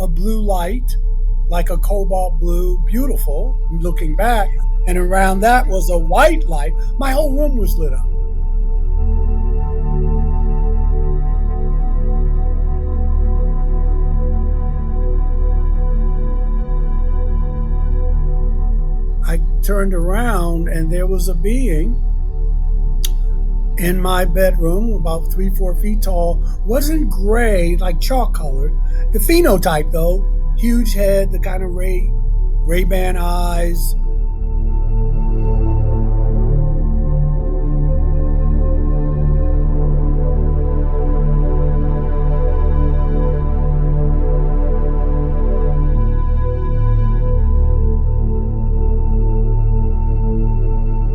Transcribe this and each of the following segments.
a blue light, like a cobalt blue, beautiful, looking back. And around that was a white light. My whole room was lit up. I turned around and there was a being in my bedroom, about 3, 4 feet tall. Wasn't gray, like chalk colored. The phenotype, though, huge head, the kind of Ray-Ban eyes.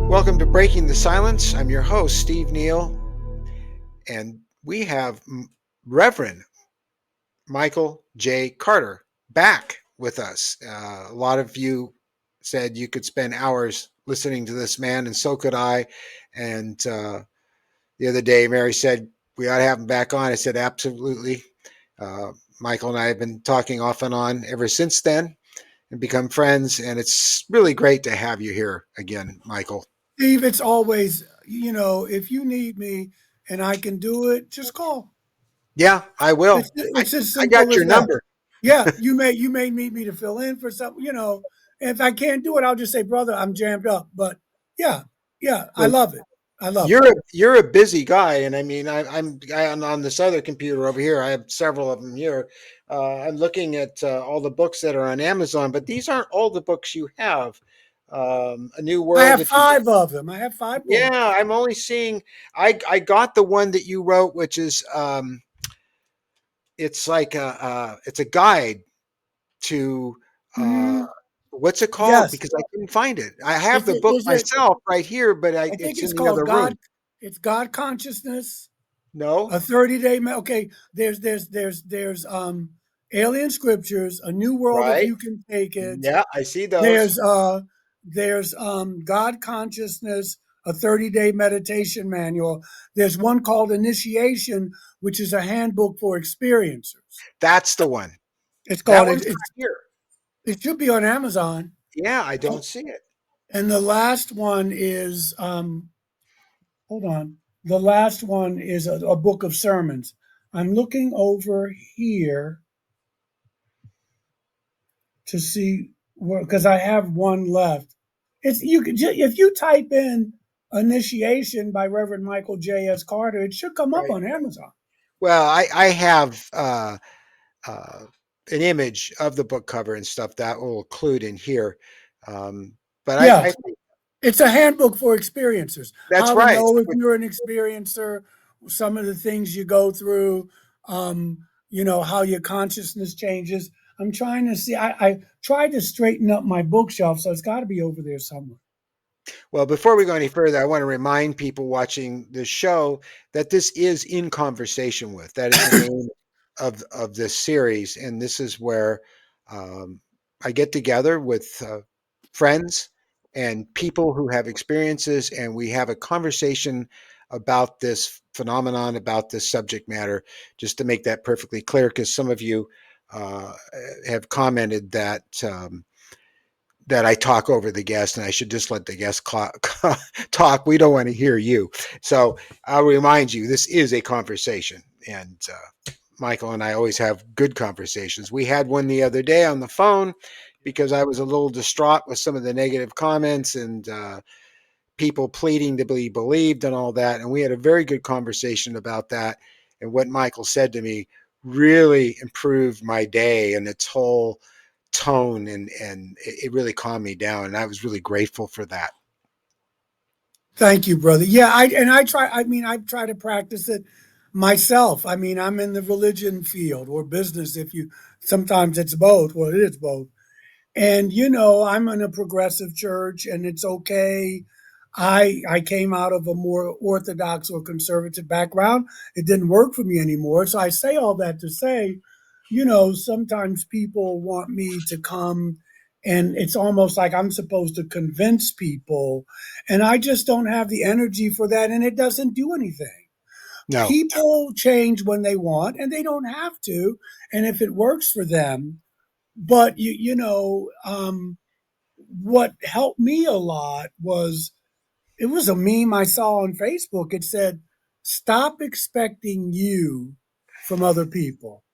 Welcome to Breaking the Silence. I'm your host, Steve Neal, and we have Reverend Michael J. Carter back with us. A lot of you said you could spend hours listening to this man, and so could I. And the other day, Mary said, we ought to have him back on. I said, absolutely. Michael and I have been talking off and on ever since then and become friends, and it's really great to have you here again, Michael. Steve, it's always, if you need me and I can do it, just call. Yeah, I will. It's as I got simple as your that. number. Yeah, you may need me to fill in for something, If I can't do it, I'll just say, brother, I'm jammed up. But yeah, I Well, love it. I love it. you're a busy guy, and I mean, I'm on this other computer over here. I have several of them here. I'm looking at all the books that are on Amazon, but these aren't all the books you have. A New I World. have If you, 5 of them. I have 5 books. yeah, I'm only seeing. I got the one that you wrote, which is it's like it's a guide to Mhm. what's it called? Yes. Because I couldn't find it. I have Is the it, book is it, myself right here, but I think it's it's in the called other room. It's God Consciousness, No, a 30-day. Okay. There's Alien Scriptures, A New World if right? you can take it. Yeah, I see those. There's God Consciousness, a 30-day meditation manual. There's one called Initiation, which is a handbook for experiencers. That's the one. It's That called one's not here. it should be on Amazon. Yeah, I don't see it. And the last one is hold on. The last one is a book of sermons. I'm looking over here to see because I have one left. It's you could if you type in Initiation by Reverend Michael J.S. Carter, it should come up Right. on Amazon. Well, I have uh, an image of the book cover and stuff that will include in here. Um, but Yeah, I think it's a handbook for experiencers. that's How to right. know if you're an experiencer, some of the things you go through, how your consciousness changes. I'm trying to see. I tried to straighten up my bookshelf, so it's got to be over there somewhere. Well, before we go any further, I want to remind people watching the show that this is In Conversation With. That is the name of this series, and this is where I get together with friends and people who have experiences, and we have a conversation about this phenomenon, about this subject matter. Just to make that perfectly clear, because some of you uh, have commented that. That I talk over the guest and I should just let the guest talk. We don't want to hear you. So I'll remind you, this is a conversation. And Michael and I always have good conversations. We had one the other day on the phone because I was a little distraught with some of the negative comments and people pleading to be believed and all that. And we had a very good conversation about that. And what Michael said to me really improved my day and its whole tone, and it really calmed me down, and I was really grateful for that. Thank you, brother. Yeah, I try. I mean, I try to practice it myself. I mean, I'm in the religion field or business. If you sometimes it's both. Well, it is both. And I'm in a progressive church, and it's okay. I came out of a more orthodox or conservative background. It didn't work for me anymore. So I say all that to say, sometimes people want me to come, and it's almost like I'm supposed to convince people, and I just don't have the energy for that, and it doesn't do anything. No, People change when they want, and they don't have to. And if it works for them, but what helped me a lot was it was a meme I saw on Facebook. It said, "Stop expecting you from other people."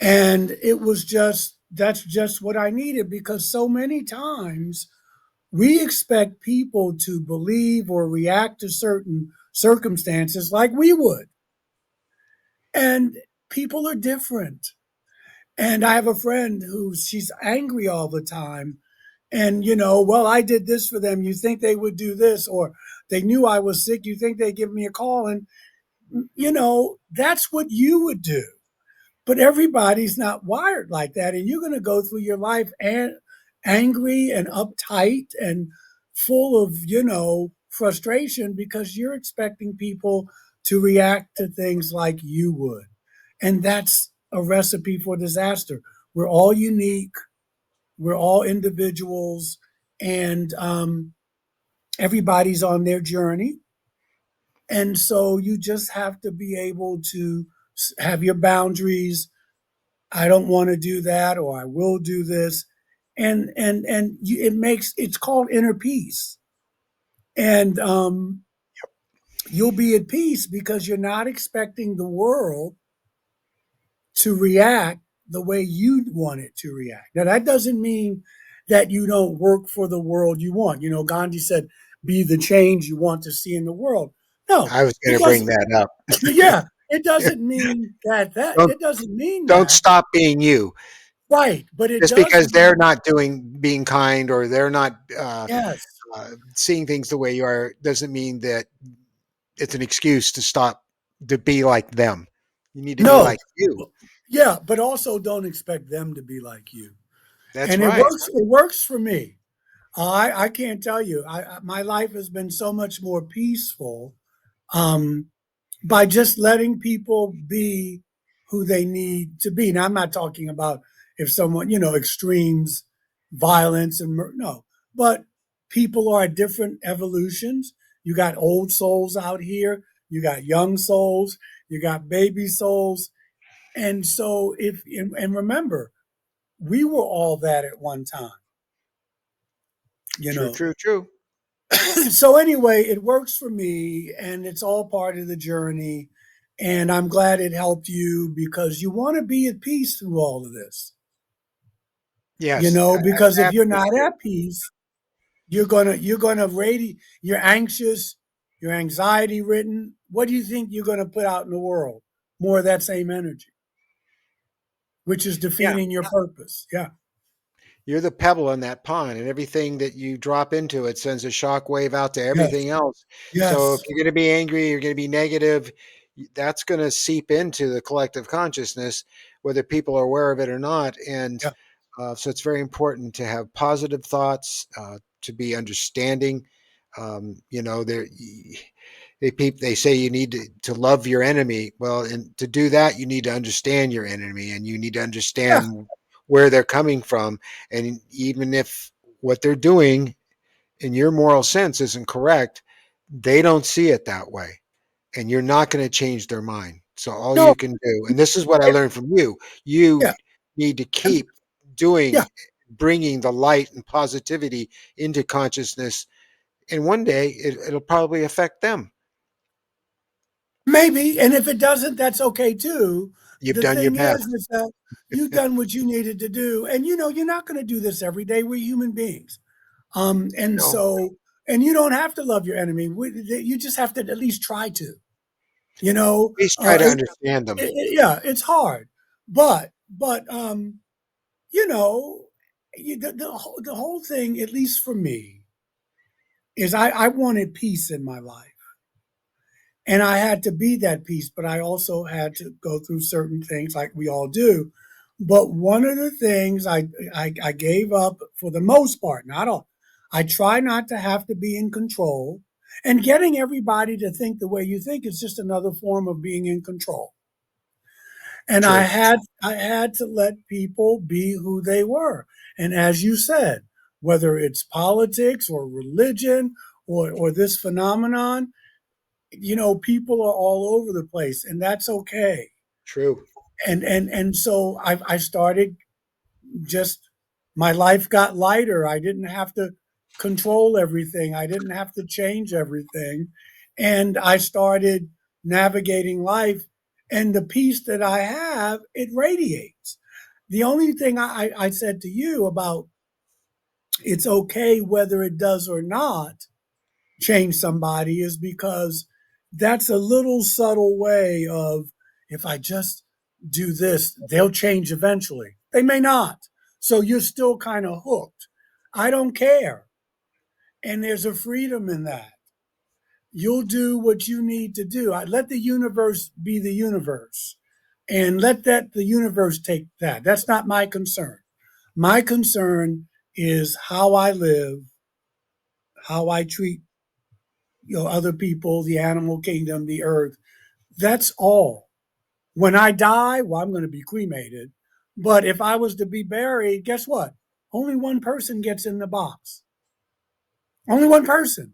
And it was just, that's just what I needed, because so many times we expect people to believe or react to certain circumstances like we would. And people are different. And I have a friend who she's angry all the time. And, well, I did this for them. You think they would do this? Or they knew I was sick. You think they'd give me a call? And, that's what you would do. But everybody's not wired like that. And you're going to go through your life angry and uptight and full of, frustration, because you're expecting people to react to things like you would. And that's a recipe for disaster. We're all unique, we're all individuals, and everybody's on their journey. And so you just have to be able to have your boundaries. I don't want to do that, or I will do this. It's called inner peace. And you'll be at peace because you're not expecting the world to react the way you want it to react. Now, that doesn't mean that you don't work for the world you want. Gandhi said, be the change you want to see in the world. No, I was going it to bring doesn't. that up. Yeah, it doesn't mean don't it doesn't mean don't that. stop being you. Right. But it Just does because they're mean, not being kind, or they're not yes. seeing things the way you are, doesn't mean that it's an excuse to stop to be like them. You need to be No. like you. Yeah, but also don't expect them to be like you. That's And it right. works. It works for me. I can't tell you. My life has been so much more peaceful, um, by just letting people be who they need to be. Now, I'm not talking about if someone, extremes, violence, and no, but people are at different evolutions. You got old souls out here, you got young souls, you got baby souls. And so, and remember, we were all that at one time, you True, know. true, true. So anyway, it works for me, and it's all part of the journey. And I'm glad it helped you, because you want to be at peace through all of this, Yes, because if you're not absolutely. at peace, you're anxious, you're anxiety ridden. What do you think you're going to put out in the world? More of that same energy, which is Yeah. defeating your purpose. Yeah. You're the pebble in that pond, and everything that you drop into it sends a shock wave out to Yes. everything else. So if Yes. you're going to be angry, you're going to be negative, that's going to seep into the collective consciousness, whether people are aware of it or not. And Yeah. so it's very important to have positive thoughts, to be understanding. There they say you need to love your enemy. Well, and to do that, you need to understand your enemy, and you need to Yeah. understand where they're coming from. And even if what they're doing in your moral sense isn't correct, they don't see it that way, and you're not going to change their mind. So all No. you can do, and this is what I learned from you, you Yeah. need to keep doing, Yeah. bringing the light and positivity into consciousness, and one day it'll probably affect them. Maybe, and if it doesn't, that's okay too. You've The done your thing best. is that you've done what you needed to do, and you're not going to do this every day. We're human beings, and No, so, and you don't have to love your enemy. You just have to at least try to. please try to understand them. Yeah, it's hard, but you know, the whole thing, at least for me, is I wanted peace in my life. And I had to be that peace, but I also had to go through certain things like we all do. But one of the things I gave up for the most part, not all, I try not to have to be in control. And getting everybody to think the way you think is just another form of being in control. And True. I had to let people be who they were. And as you said, whether it's politics or religion or this phenomenon, people are all over the place, and that's okay. True. And so I started just my life got lighter. I didn't have to control everything. I didn't have to change everything. And I started navigating life, and the peace that I have, it radiates. The only thing I said to you about it's okay whether it does or not change somebody is because that's a little subtle way of if I just do this, they'll change eventually. They may not. So you're still kind of hooked. I don't care. And there's a freedom in that. You'll do what you need to do. I let the universe be the universe and let the universe take that. That's not my concern. My concern is how I live, how I treat other people, the animal kingdom, the earth. That's all. When I die, well, I'm going to be cremated. But if I was to be buried, guess what? Only one person gets in the box. Only one person.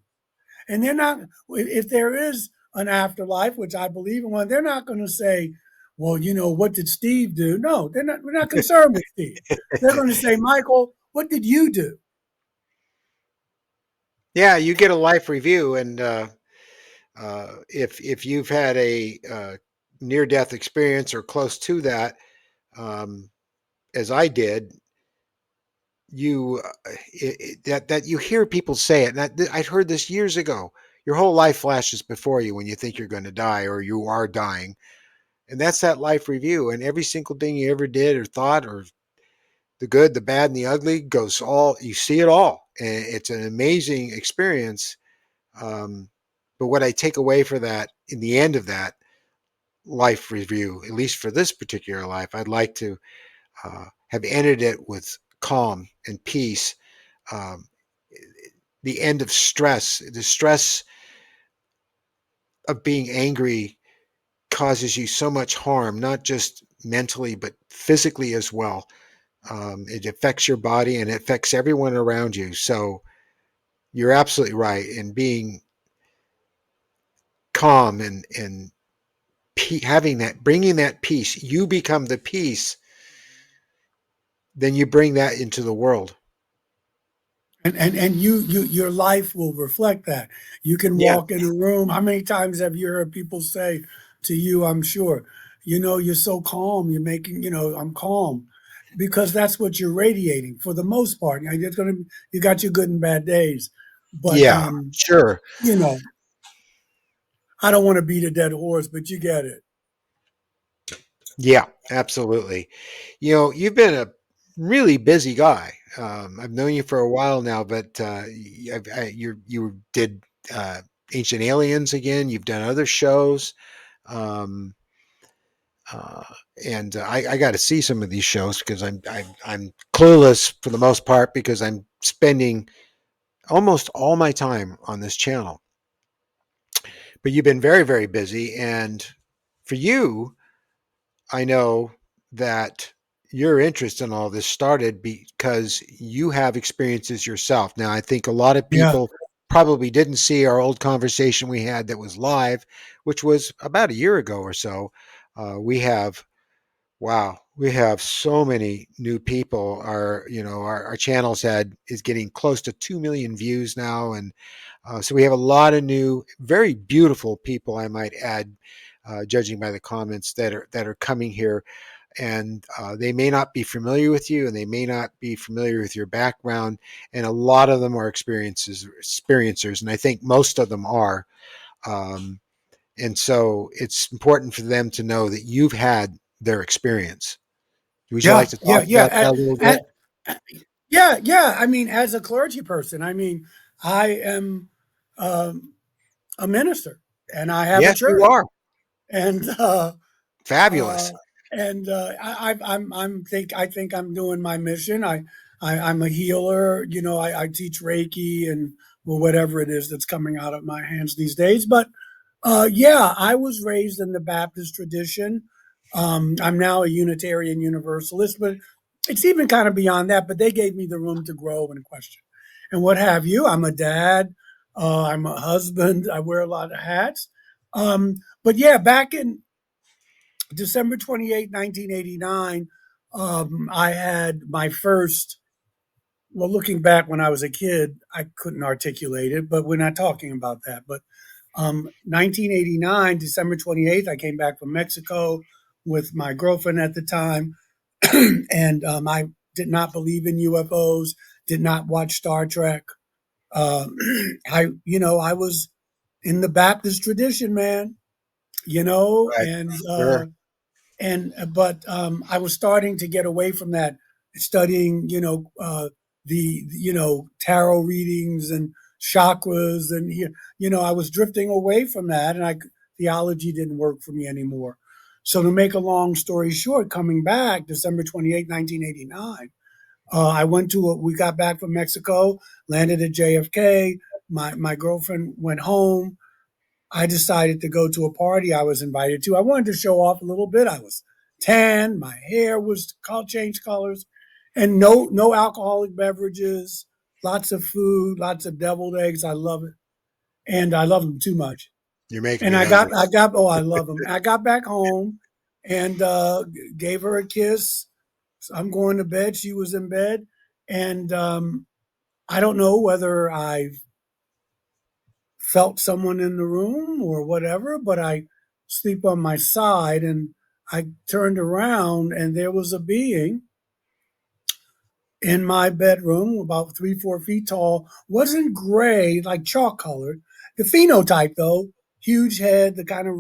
And they're not, if there is an afterlife, which I believe in one, they're not going to say, well, what did Steve do? No, they're not, we're not concerned with Steve. They're going to say, Michael, what did you do? Yeah, you get a life review, and if you've had a near death experience or close to that, um, as I did, you that you hear people say it. And I'd heard this years ago. Your whole life flashes before you when you think you're going to die or you are dying, and that's that life review. And every single thing you ever did or thought, or the good, the bad, and the ugly, goes all. You see it all, and it's an amazing experience. Um, but what I take away for that in the end of that life review, at least for this particular life, I'd like to have ended it with calm and peace. Um, the end of stress, the stress of being angry causes you so much harm, not just mentally, but physically as well. It affects your body and it affects everyone around you. So you're absolutely right. And being calm and having that, bringing that peace, you become the peace, then you bring that into the world. And your life will reflect that. You can Yeah. walk in a room. How many times have you heard people say to you, I'm sure, you're so calm, you're making, I'm calm. Because that's what you're radiating for the most part. You got your good and bad days. But Yeah, sure. you know, I don't want to beat a dead horse, but you get it. Yeah, absolutely. You've been a really busy guy. I've known you for a while now, but you did Ancient Aliens again. You've done other shows, um, uh, and I got to see some of these shows because I'm clueless for the most part because I'm spending almost all my time on this channel. But you've been very, very busy, and for you, I know that your interest in all this started because you have experiences yourself. Now, I think a lot of Yeah. people probably didn't see our old conversation we had that was live, which was about a year ago or so. We have, wow, we have so many new people. Our channel's had is getting close to 2 million views now, and so we have a lot of new, very beautiful people. I might add, judging by the comments that are coming here, and they may not be familiar with you, and they may not be familiar with your background, and a lot of them are experiencers, and I think most of them are. Um, and so it's important for them to know that you've had their experience. Would you like Yeah, to yeah, talk yeah. about that a little bit? Yeah, yeah. I mean, as a clergy person, I mean, I am um, a minister and I have a Yes, you church. are. And uh, Fabulous. I think I'm doing my mission. I'm a healer. I teach Reiki and well, whatever it is that's coming out of my hands these days. But yeah, I was raised in the Baptist tradition. I'm now a Unitarian Universalist, but it's even kind of beyond that. But they gave me the room to grow and question and what have you. I'm a dad. I'm a husband. I wear a lot of hats. But yeah, back in December 28th, 1989, I had my first. Well, looking back when I was a kid, I couldn't articulate it, but we're not talking about that. But 1989, December 28th, I came back from Mexico with my girlfriend at the time. And I did not believe in UFOs, did not watch Star Trek. Uh, I was in the Baptist tradition, man, Right. Sure. but I was starting to get away from that, studying, the tarot readings and chakras, and I was drifting away from that, and theology didn't work for me anymore. So to make a long story short, coming back December 28th, 1989, we got back from Mexico, landed at JFK. My girlfriend went home. I decided to go to a party I was invited to. I wanted to show off a little bit. I was tan, my hair was changed colors, and no alcoholic beverages, lots of food, lots of deviled eggs. I love it, and I love them too much. You're making And me hungry. oh, I love them. I got back home and gave her a kiss. So I'm going to bed. She was in bed, and I don't know whether I felt someone in the room or whatever, but I sleep on my side, and I turned around and there was a being in my bedroom, about 3, 4 feet tall, wasn't gray, like chalk colored. The phenotype though, huge head, the kind of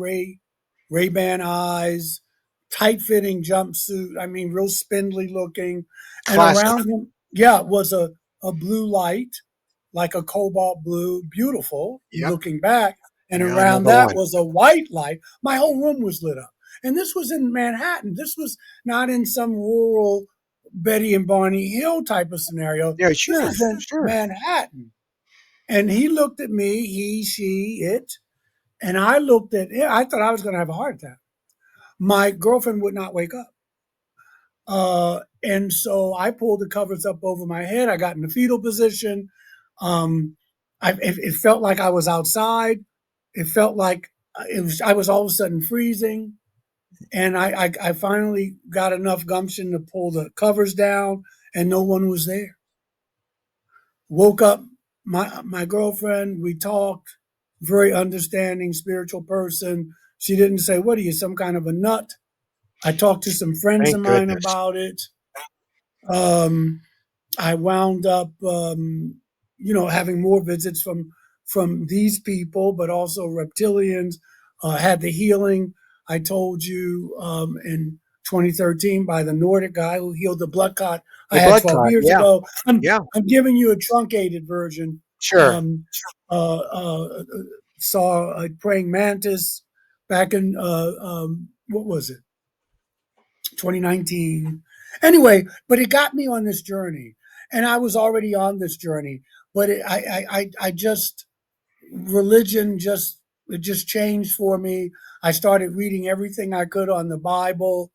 Ray-Ban eyes, tight fitting jumpsuit. I mean, real spindly looking. And Classic. around him, yeah, was a blue light, like a cobalt blue, beautiful Yep. looking back. And Yeah, I know around the that one. was a white light. My whole room was lit up. And this was in Manhattan. This was not in some rural Betty and Barney Hill type of scenario. Yeah, This sure, is in sure. Manhattan. And he looked at me, he, she, it, and I looked at it. I thought I was going to have a heart attack. My girlfriend would not wake up. And so I pulled the covers up over my head. I got in the fetal position. Um, it felt like I was outside. It felt like I was all of a sudden freezing. And I finally got enough gumption to pull the covers down, and no one was there. Woke up my girlfriend. We talked. Very understanding, spiritual person. She didn't say, "What are you, some kind of a nut?" I talked to some friends of Thank mine goodness. about it. Um, I wound up, having more visits from these people, but also reptilians. Had the healing I told you in 2013 by the Nordic guy who healed the blood clot I The had blood 12 clot. years Yeah, ago. yeah. I'm giving you a truncated version. Sure. Um, uh, uh, Saw a praying mantis back in what was it, 2019. Anyway, but it got me on this journey, and I was already on this journey. But I just religion just it just changed for me. I started reading everything I could on the Bible.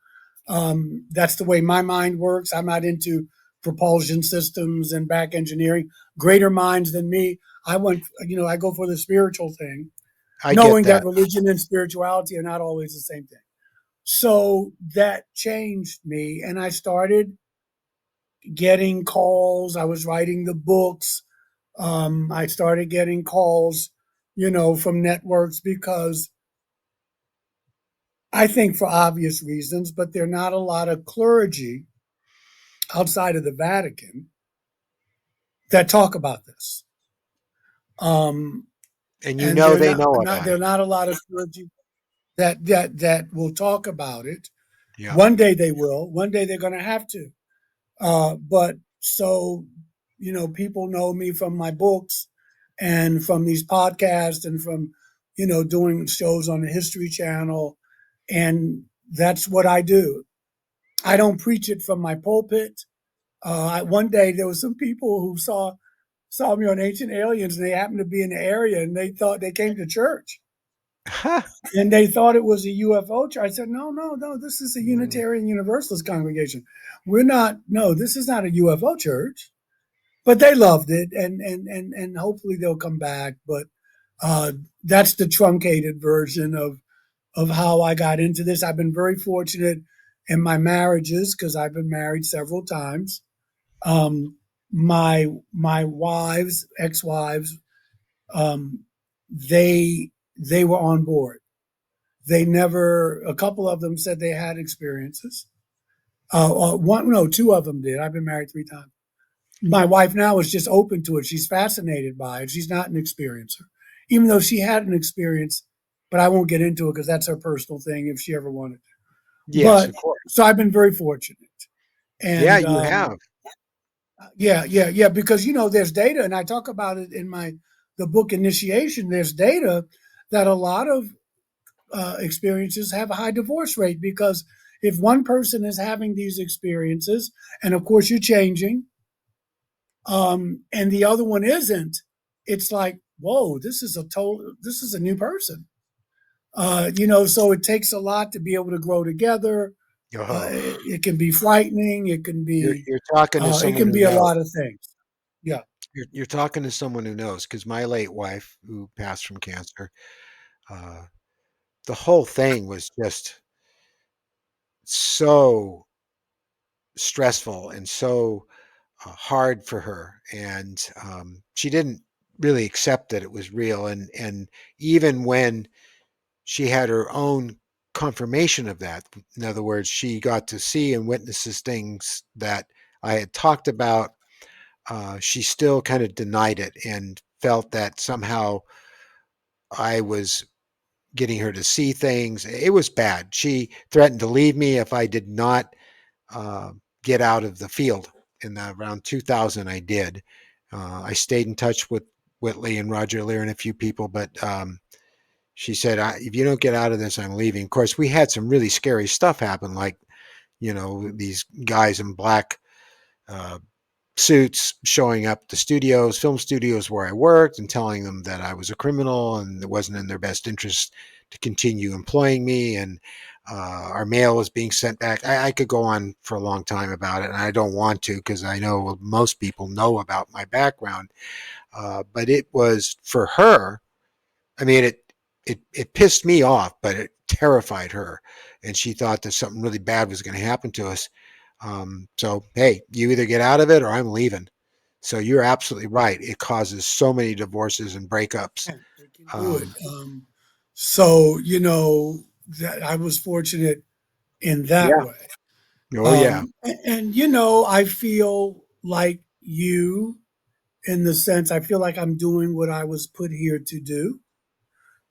That's the way my mind works. I'm not into propulsion systems and back engineering. Greater minds than me. I go for the spiritual thing, I get knowing that that. religion and spirituality are not always the same thing. So that changed me, and I started getting calls. I was writing the books. I started getting calls, from networks because I think for obvious reasons, but there are not a lot of clergy outside of the Vatican that talk about this. Um, And you and know they know about there are it. not a lot of clergy that will talk about it. Yeah, One day they will. One day they're going to have to. But so, people know me from my books and from these podcasts and from, doing shows on the History Channel. And that's what I do. I don't preach it from my pulpit. One day there was some people who saw me on Ancient Aliens, and they happened to be in the area, and they thought they came to church, and they thought it was a UFO church. I said, no, no, no, this is a Mm, Unitarian Universalist congregation. We're not. No, this is not a UFO church. But they loved it, and hopefully they'll come back. But Uh, that's the truncated version of how I got into this. I've been very fortunate in my marriages because I've been married several times. Um, my wives, ex-wives, um, they were on board. They never. A couple of them said they had experiences. One, no, two of them did. I've been married three times. My wife now is just open to it. She's fascinated by it. She's not an experiencer, even though she had an experience. But I won't get into it because that's her personal thing if she ever wanted. Yes, But of course. so I've been very fortunate, Yeah, and you have. yeah, because there's data, and I talk about it in the book Initiation. There's data that a lot of experiences have a high divorce rate because if one person is having these experiences, and of course you're changing, and the other one isn't, it's like, whoa, this is a new person. So it takes a lot to be able to grow together. Oh, It can be frightening. you're talking to It someone can who be a knows. lot of things. Yeah. You're talking to someone who knows because my late wife, who passed from cancer, uh, the whole thing was just so stressful and so hard for her, and she didn't really accept that it was real. And even when she had her own confirmation of that, in other words, she got to see and witnesses things that I had talked about. She still kind of denied it and felt that somehow I was getting her to see things. It was bad. She threatened to leave me if I did not uh, get out of the field. In around 2000, I did. I stayed in touch with Whitley and Roger Lear and a few people, but she said, if you don't get out of this, I'm leaving. Of course, we had some really scary stuff happen, like, these guys in black uh, suits showing up to studios, film studios where I worked, and telling them that I was a criminal and it wasn't in their best interest to continue employing me. And our mail was being sent back. I could go on for a long time about it, and I don't want to because I know most people know about my background. But it was for her. I mean, it pissed me off, but it terrified her, and she thought that something really bad was going to happen to us. So hey, you either get out of it or I'm leaving. So you're absolutely right. It causes so many divorces and breakups. They can do it. Um, So that I was fortunate in that yeah. way. Oh yeah. And I feel like you in the sense I feel like I'm doing what I was put here to do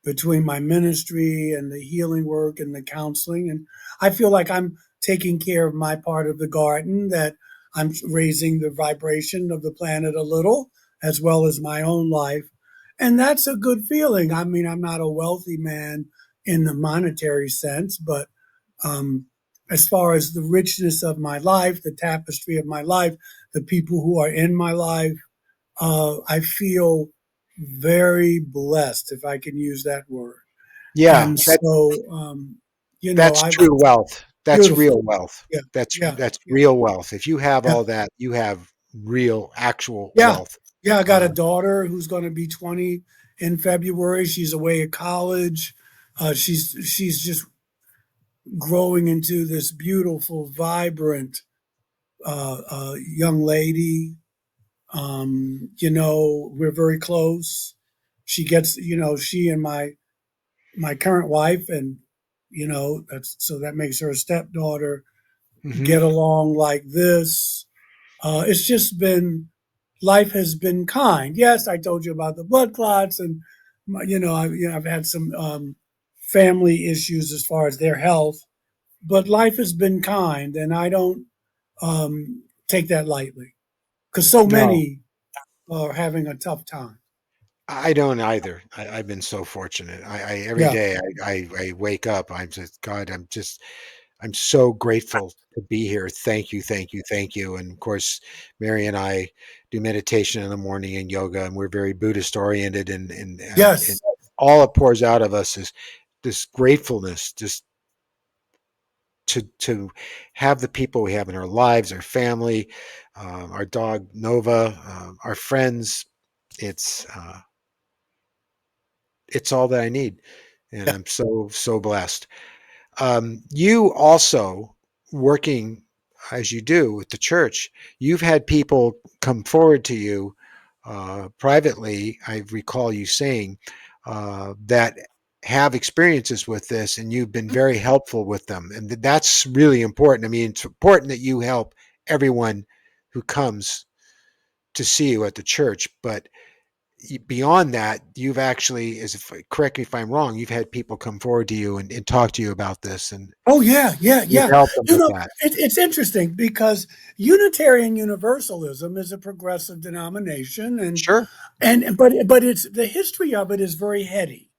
between my ministry and the healing work and the counseling. And I feel like I'm taking care of my part of the garden, that I'm raising the vibration of the planet a little, as well as my own life. And that's a good feeling. I mean, I'm not a wealthy man in the monetary sense, but um, as far as the richness of my life, the tapestry of my life, the people who are in my life, I feel very blessed, if I can use that word. Yeah. And so, That's I've true wealth. That's beautiful. real wealth. Yeah, yeah, That's yeah, real wealth. If you have yeah, all that, you have real, actual yeah, wealth. yeah. I got a Uh, daughter who's going to be 20 in February. She's away at college. She's just growing into this beautiful, vibrant young lady. We're very close. She and my current wife, and that makes her a stepdaughter, mhm. get along like this. It's just been Life has been kind. Yes, I told you about the blood clots, and I've had some family issues as far as their health, but life has been kind, and I don't take that lightly because so No, many are having a tough time. I don't either. I've been so fortunate. I every Yeah. day I wake up, I'm just God, I'm so grateful to be here. Thank you, thank you, thank you. And of course, Mary and I do meditation in the morning and yoga, and we're very Buddhist oriented, and Yes. all it pours out of us is this gratefulness, just to have the people we have in our lives, our family, our dog Nova, our friends. It's it's all that I need. And Yeah. I'm so blessed. You also, working as you do with the church, you've had people come forward to you privately. I recall you saying that have experiences with this, and you've been very helpful with them, and that's really important. I mean, it's important that you help everyone who comes to see you at the church, but beyond that, you've actually, as if, correct me if I'm wrong, you've had people come forward to you and talk to you about this, and Oh yeah, yeah, you've yeah. helped them You with know, that. it's interesting because Unitarian Universalism is a progressive denomination, Sure. but it's the history of it is very heady.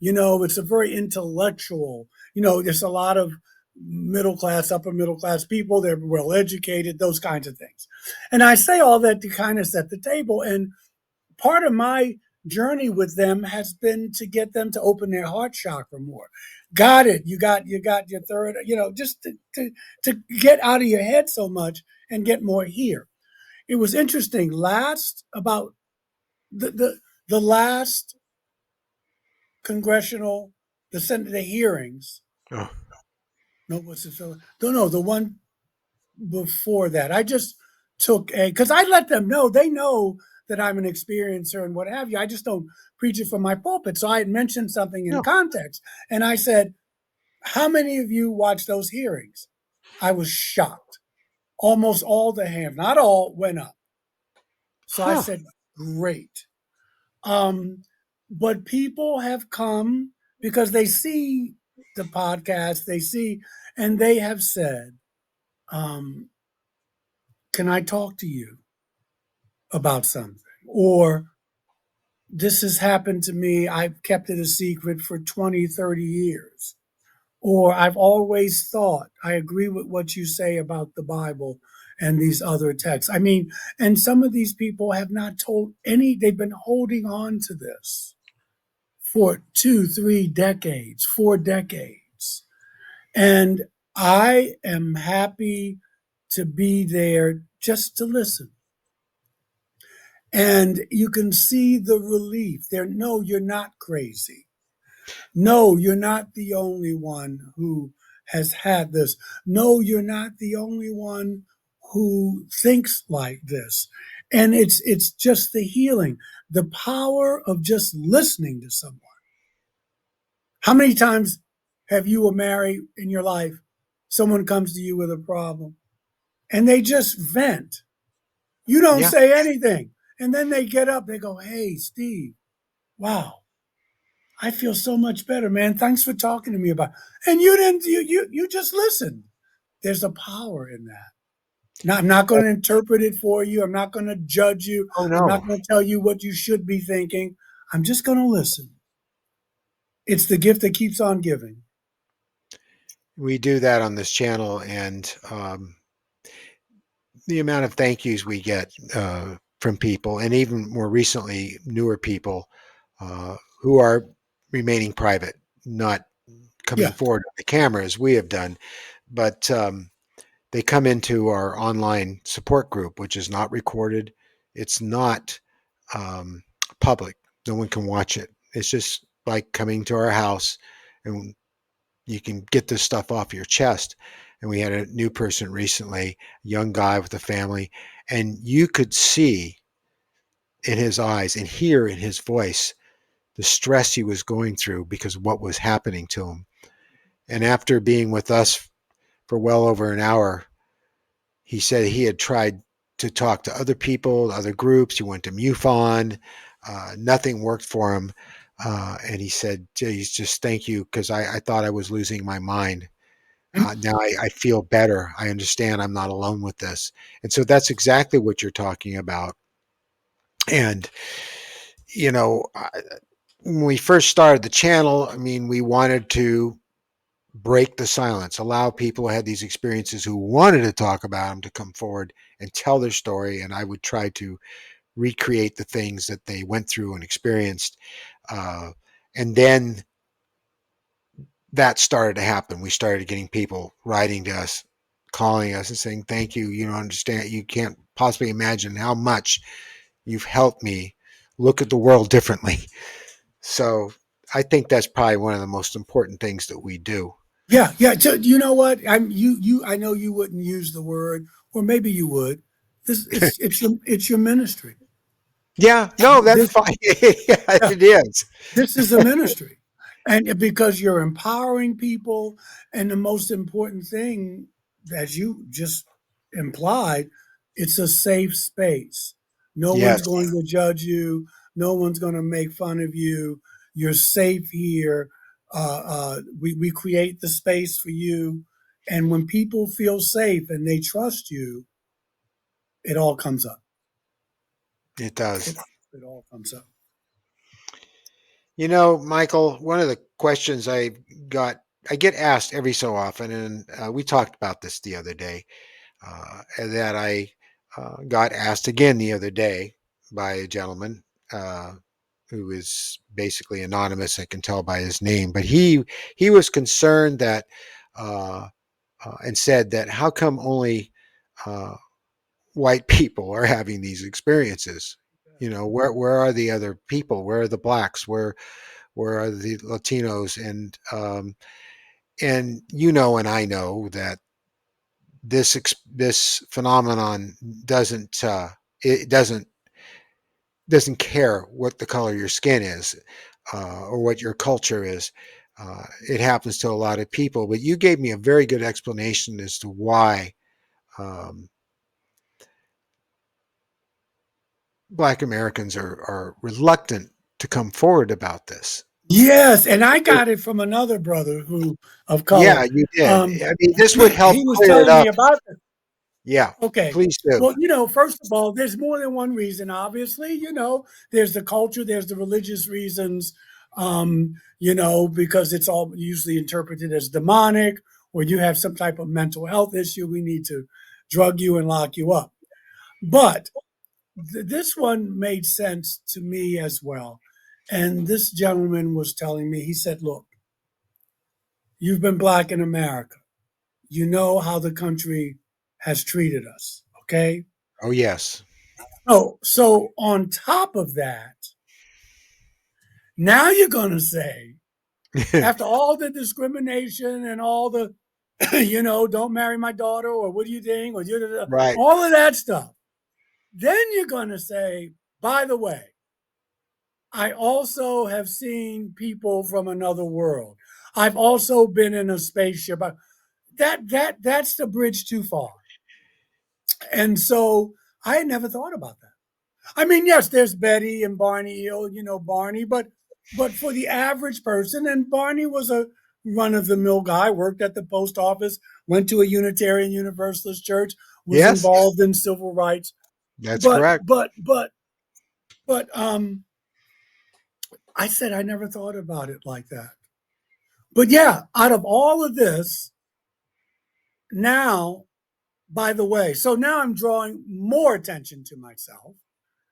You know, it's a very intellectual. You know, there's a lot of middle class, upper middle class people. They're well educated, those kinds of things. And I say all that to kind of set the table. And part of my journey with them has been to get them to open their heart chakra more. Got it. You got your third, just to get out of your head so much and get more here. It was interesting. Last about the last congressional the hearings. Oh, No, what's it? No, no, the one before that. I just took a because I let them know they know that I'm an experiencer and what have you. I just don't preach it from my pulpit. So I had mentioned something in no. context, and I said, "How many of you watched those hearings?" I was shocked. Almost all the hands, not all, went up. So I Huh. said, "Great." Um, but people have come because they see the podcast, they see, and they have said, um, "Can I talk to you about something?" Or this has happened to me. I've kept it a secret for 20, 30 years. Or I've always thought, I agree with what you say about the Bible and these other texts. I mean, and some of these people have not told any, they've been holding on to this for 2, 3 decades, 4 decades. And I am happy to be there just to listen. And you can see the relief there. No, you're not crazy. No, you're not the only one who has had this. No, you're not the only one who thinks like this. And it's just the healing, the power of just listening to someone. How many times have you or Mary in your life, someone comes to you with a problem and they just vent? You don't Yeah. say anything. And then they get up, they go, "Hey, Steve, wow, I feel so much better, man. Thanks for talking to me about." And you didn't you just listened. There's a power in that. Now, I'm not going to interpret it for you. I'm not going to judge you. Oh I'm not no. going to tell you what you should be thinking. I'm just going to listen. It's the gift that keeps on giving. We do that on this channel, and the amount of thank yous we get from people, and even more recently, newer people who are remaining private, not coming Yeah. forward on the camera as we have done, but they come into our online support group, which is not recorded. It's not um, public. No one can watch it. It's just like coming to our house, and you can get this stuff off your chest. And we had a new person recently, a young guy with a family, and you could see in his eyes and hear in his voice the stress he was going through because of what was happening to him. And after being with us for well over an hour, he said he had tried to talk to other people, other groups. He went to MUFON. Nothing worked for him. And he said, "Geez, just thank you, because I thought I was losing my mind. Now I feel better. I understand I'm not alone with this." And so that's exactly what you're talking about. And, you know, when we first started the channel, I mean, we wanted to break the silence, allow people who had these experiences who wanted to talk about them to come forward and tell their story. And I would try to recreate the things that they went through and experienced. Uh, and then that started to happen. We started getting people writing to us, calling us and saying, "Thank you. You don't understand. You can't possibly imagine how much you've helped me look at the world differently." So I think that's probably one of the most important things that we do. Yeah, yeah. So, you know what? I know you wouldn't use the word, or maybe you would. This it's your ministry. Yeah, no, that's This fine. Yeah, yeah, it is. this is a ministry, and because you're empowering people, and the most important thing, as you just implied, it's a safe space. No one's Yes, going to judge you. No one's going to make fun of you. You're safe here. We create the space for you, and when people feel safe and they trust you, it all comes up. it does. It, it all comes up. Michael, one of the questions I get asked every so often, and we talked about this the other day, and that I got asked again the other day by a gentleman uh, who is basically anonymous. I can tell by his name, but he was concerned that uh, and said that how come only uh, white people are having these experiences? Where are the other people? Where are the blacks? Where are the Latinos? And and I know that this phenomenon doesn't it doesn't care what the color of your skin is or what your culture is. It happens to a lot of people, but you gave me a very good explanation as to why um, Black Americans are reluctant to come forward about this. Yes, and I got it from another brother who of color. Yeah, you did. Um, I mean, this would help he was clear it telling me up. about this. Yeah, Okay. please do. Well, first of all, there's more than one reason, obviously. There's the culture, there's the religious reasons, because it's all usually interpreted as demonic, or you have some type of mental health issue. We need to drug you and lock you up. But this one made sense to me as well. And this gentleman was telling me, he said, look, you've been black in America. You know how the country has treated us. Okay. Oh, yes. So on top of that, now you're going to say, after all the discrimination and all the, don't marry my daughter, or what do you think, or Right. all of that stuff, then you're going to say, by the way, I also have seen people from another world. I've also been in a spaceship. That's the bridge too far. And so I had never thought about that. I mean, yes, there's Betty and Barney Hill, Barney, but for the average person, and Barney was a run of the mill guy, worked at the post office, went to a Unitarian Universalist church, was Yes, involved in civil rights. that's But correct. but but but I said I never thought about it like that. But yeah, out of all of this, now, by the way, so now I'm drawing more attention to myself,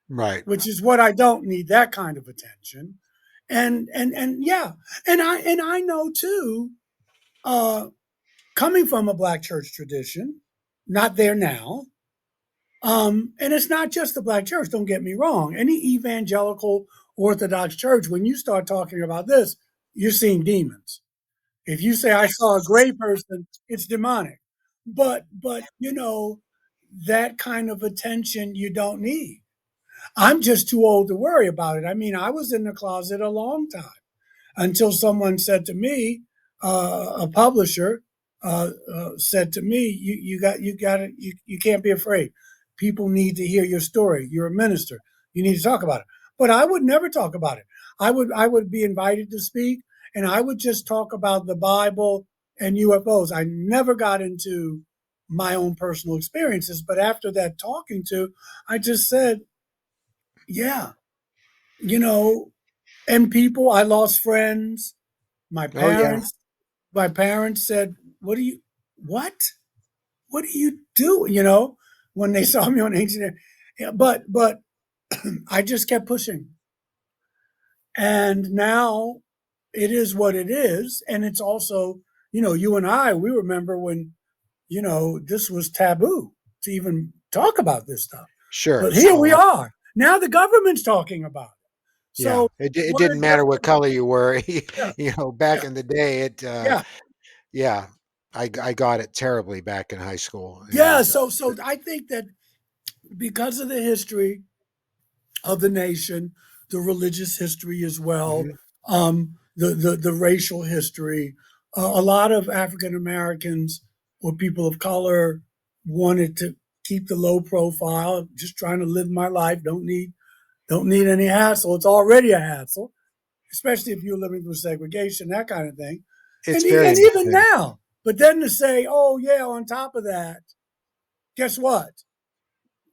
Right. which is what I don't need, that kind of attention. And yeah, and I know too, uh, coming from a black church tradition, not there now. And it's not just the black church, don't get me wrong. Any evangelical Orthodox church, when you start talking about this, you're seeing demons. If you say I saw a gray person, it's demonic. But that kind of attention you don't need. I'm just too old to worry about it. I mean, I was in the closet a long time until someone said to me, a publisher said to me, you can't be afraid. People need to hear your story. You're a minister. You need to talk about it." But I would never talk about it. I would be invited to speak, and I would just talk about the Bible and UFOs. I never got into my own personal experiences. But after that talking to, I just said, yeah, you know, and people, I lost friends. My Oh, yeah. parents, my parents said, "What do you, what, what do you do?" When they saw me on Ancient. Yeah, but I just kept pushing, and now it is what it is, and it's also, you and I, we remember when this was taboo to even talk about this stuff, Sure. but here we are now. The government's talking about it. Yeah, So it one didn't of the matter what color you were. yeah, You know, back yeah, in the day, yeah, yeah, I got it terribly back in high school, yeah. and So I think that because of the history of the nation, the religious history as well, mhm, the racial history. A lot of African Americans or people of color wanted to keep the low profile, just trying to live my life. Don't need any hassle. It's already a hassle, especially if you're living through segregation, that kind of thing. it's And very even intense. now, but then to say, oh yeah, on top of that, guess what?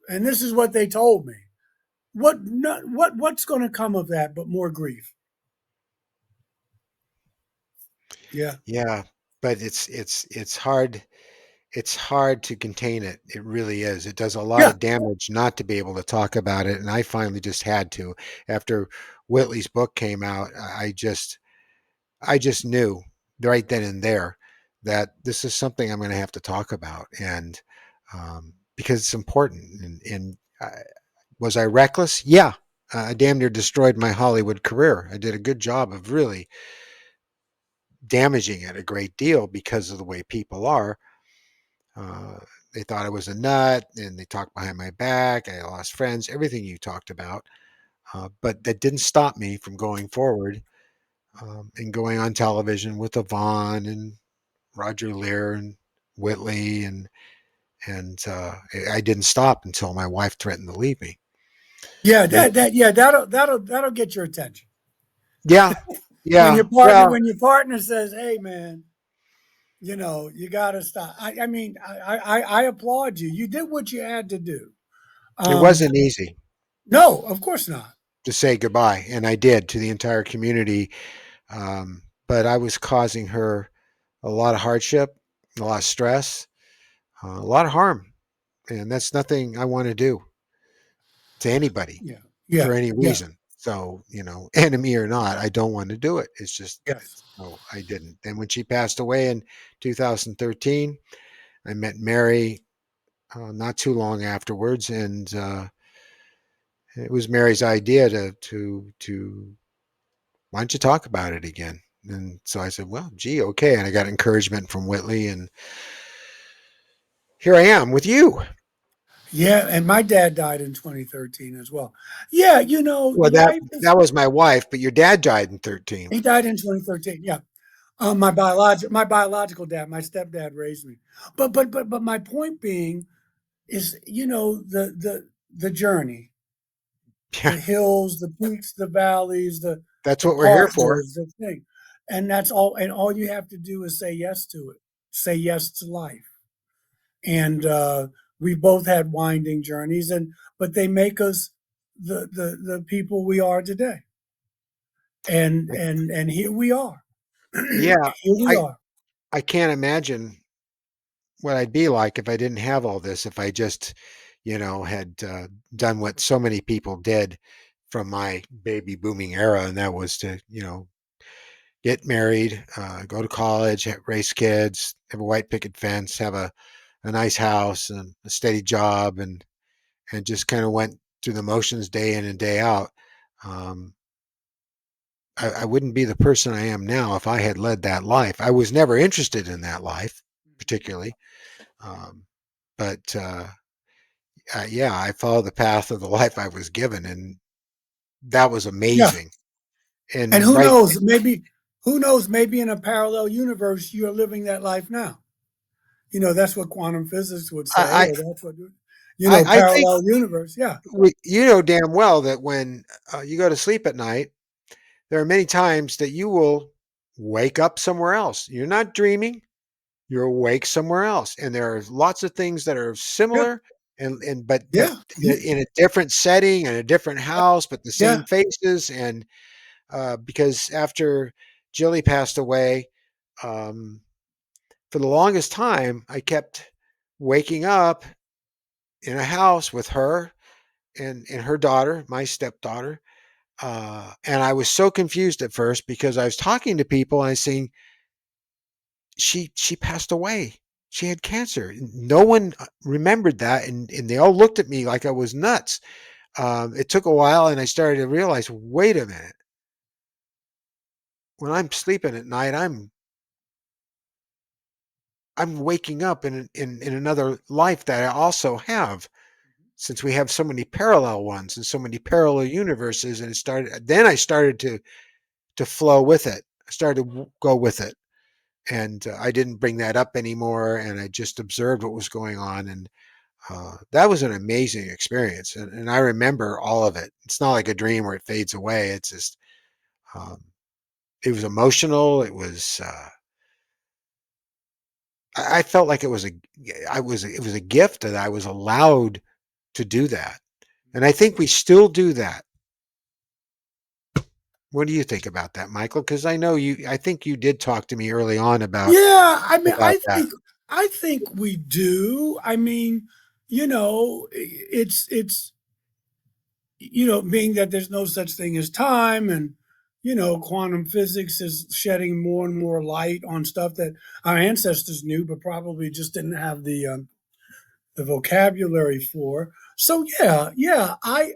And this is what they told me. What's going to come of that but more grief? Yeah, Yeah, but it's hard to contain it. It really is. It does a lot yeah, of damage not to be able to talk about it, and I finally just had to. After Whitley's book came out, I just knew right then and there that this is something I'm going to have to talk about, and because it's important. And was I reckless? Yeah, I damn near destroyed my Hollywood career. I did a good job of really damaging it a great deal because of the way people are. Uh, they thought I was a nut, and they talked behind my back. I lost friends, everything you talked about. But that didn't stop me from going forward and going on television with Yvonne and Roger Lear and Whitley, and I didn't stop until my wife threatened to leave me. yeah. And That'll get your attention yeah, when yeah, well, your partner says, "Hey, man, you got to stop." I mean, I applaud you. You did what you had to do. it Um, wasn't easy no, of course not. to say goodbye, and I did to the entire community. But I was causing her a lot of hardship, a lot of stress, a lot of harm, and that's nothing I want to do to anybody Yeah, for yeah, any yeah, reason. So, enemy or not, I don't want to do it. It's just, yes, no, I didn't. And when she passed away in 2013, I met Mary not too long afterwards, and it was Mary's idea to why don't you talk about it again? And so I said, well, gee, okay. And I got encouragement from Whitley, and here I am with you. yeah. And my dad died in 2013 as well. Yeah, Well, life is. that was my wife, but your dad died in 13. He died in 2013. Yeah. My biological dad, my stepdad raised me. But my point being is, the journey, Yeah, the hills, the peaks, the valleys, that's the what we're here for. partners, the thing. And that's all, and all you have to do is say yes to it. Say yes to life. And we both had winding journeys, but they make us the people we are today. And here we are. Yeah, Here we I are. I can't imagine what I'd be like if I didn't have all this. If I just, had done what so many people did from my baby booming era, and that was to, get married, go to college, raise kids, have a white picket fence, have a nice house and a steady job, and just kind of went through the motions day in and day out. Um, I wouldn't be the person I am now if I had led that life. I was never interested in that life, particularly. Um, but yeah, I followed the path of the life I was given, and that was Yeah. amazing. And And right, who knows, maybe in a parallel universe, you're living that life now. That's what quantum physics would say, I, or that's what, I think parallel universe. Yeah. you know damn well that when you go to sleep at night, there are many times that you will wake up somewhere else. You're not dreaming, you're awake somewhere else. And there are lots of things that are Yeah. similar but Yeah. in a different setting and a different house, but the Yeah. same faces. And because after Jilly passed away, um, for the longest time, I kept waking up in a house with her and her daughter, my stepdaughter. And I was so confused at first because I was talking to people and I saying, she passed away. She had cancer. No one remembered that, and they all looked at me like I was nuts. it took a while, and I started to realize, wait a minute, when I'm sleeping at night, I'm waking up in another life that I also have, since we have so many parallel ones and so many parallel universes. And I started to flow with it. I started to go with it, and I didn't bring that up anymore. And I just observed what was going on, and that was an amazing experience. And I remember all of it. It's not like a dream where it fades away. It's just, um, it was emotional. I felt like it was a gift that I was allowed to do that. And I think we still do that. What do you think about that, Michael? Because I think you did talk to me early on Yeah, I mean, about that. I think we do. I mean, it's being that there's no such thing as time, and quantum physics is shedding more and more light on stuff that our ancestors knew, but probably just didn't have the vocabulary for. So yeah, yeah, I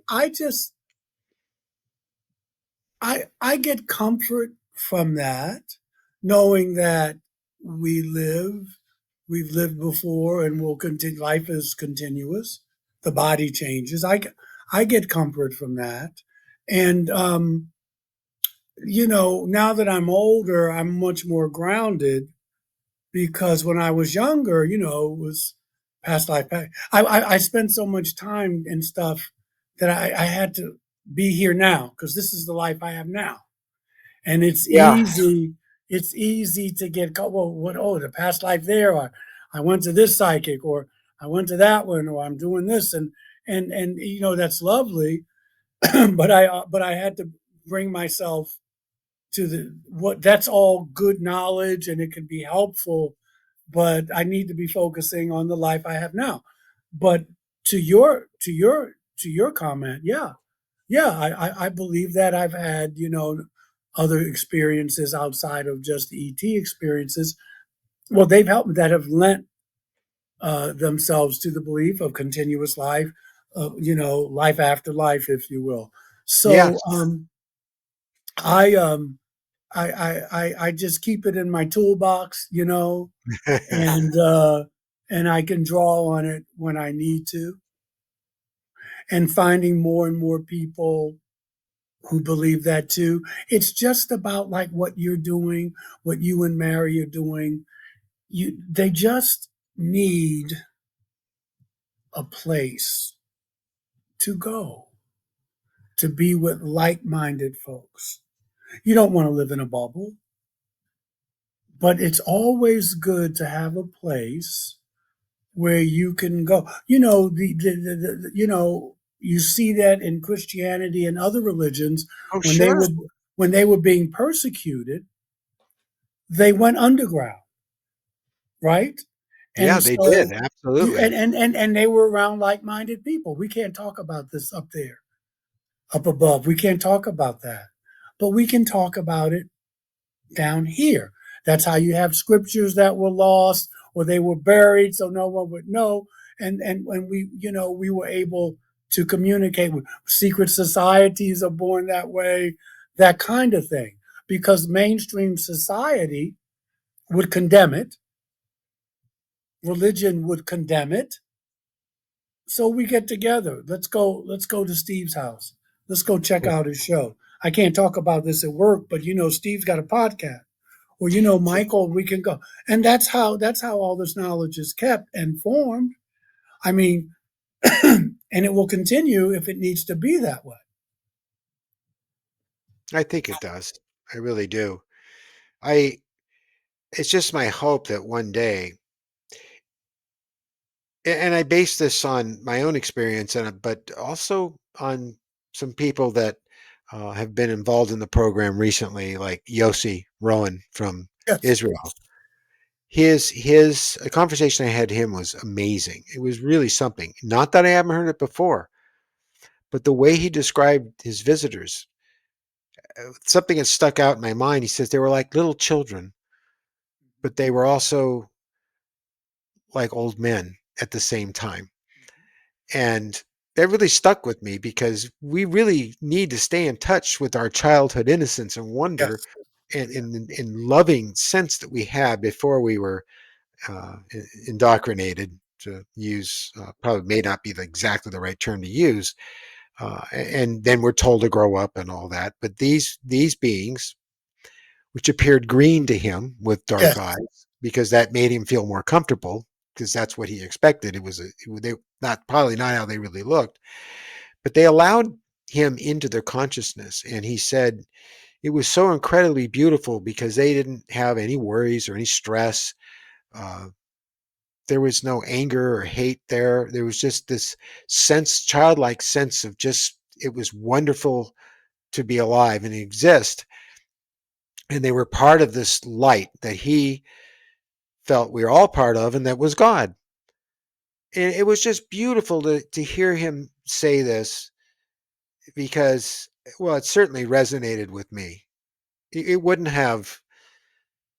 get comfort from that, knowing that we live, we've lived before, and will continue. Life is continuous. The body changes. I get comfort from that, and now that I'm older, I'm much more grounded because when I was younger, it was past life. I spent so much time and stuff that I had to be here now because this is the life I have now, and it's Yeah. easy. It's easy to get caught. Well, what? Oh, the past life there, or I went to this psychic, or I went to that one, or I'm doing this, and that's lovely, but I had to bring myself to the what that's all good knowledge and it can be helpful, but I need to be focusing on the life I have now. But to your comment, yeah, yeah, I believe that I've had other experiences outside of just ET experiences. Well, they've helped that have lent themselves to the belief of continuous life, life after life, if you will. So Yes. I I just keep it in my toolbox, and I can draw on it when I need to. And finding more and more people who believe that too. It's just about like what you're doing, what you and Mary are doing. They just need a place to go to be with like-minded folks. You don't want to live in a bubble, but it's always good to have a place where you can go. You see that in Christianity and other religions Oh, when they sure. were when they were being persecuted, they went underground, right? Yeah, And they did. so you Absolutely. and they were around like-minded people. We can't talk about this up there, up above. We can't talk about that. But we can talk about it down here. That's how you have scriptures that were lost or they were buried so no one would know. And when we were able to communicate with secret societies are born that way, that kind of thing. Because mainstream society would condemn it, religion would condemn it. So we get together. Let's go to Steve's house. Let's go check out his show. I can't talk about this at work, but Steve's got a podcast. Or Michael, we can go. And that's how all this knowledge is kept and formed. I mean, and it will continue if it needs to be that way. I think it does. I really do. I It's just my hope that one day, and I base this on my own experience, but also on some people that have been involved in the program recently, like Yossi Rowan from Yes. Israel. His a conversation I had him was amazing. It was really something. Not that I haven't heard it before, but the way he described his visitors, something that stuck out in my mind. He says they were like little children, but they were also like old men at the same time. And that really stuck with me because we really need to stay in touch with our childhood innocence and wonder Yes. and Yeah. in loving sense that we had before we were indoctrinated, to use probably may not be exactly the right term to use, and then we're told to grow up and all that. But these beings, which appeared green to him with dark Yes. eyes, because that made him feel more comfortable, because that's what he expected. They not probably not how they really looked, but they allowed him into their consciousness, and he said it was so incredibly beautiful because they didn't have any worries or any stress. Uh, there was no anger or hate there. There was just this sense, childlike sense of just, it was wonderful to be alive and exist. And they were part of this light that he felt we were all part of, and that was God. And it was just beautiful to hear him say this because, well, it certainly resonated with me. It wouldn't have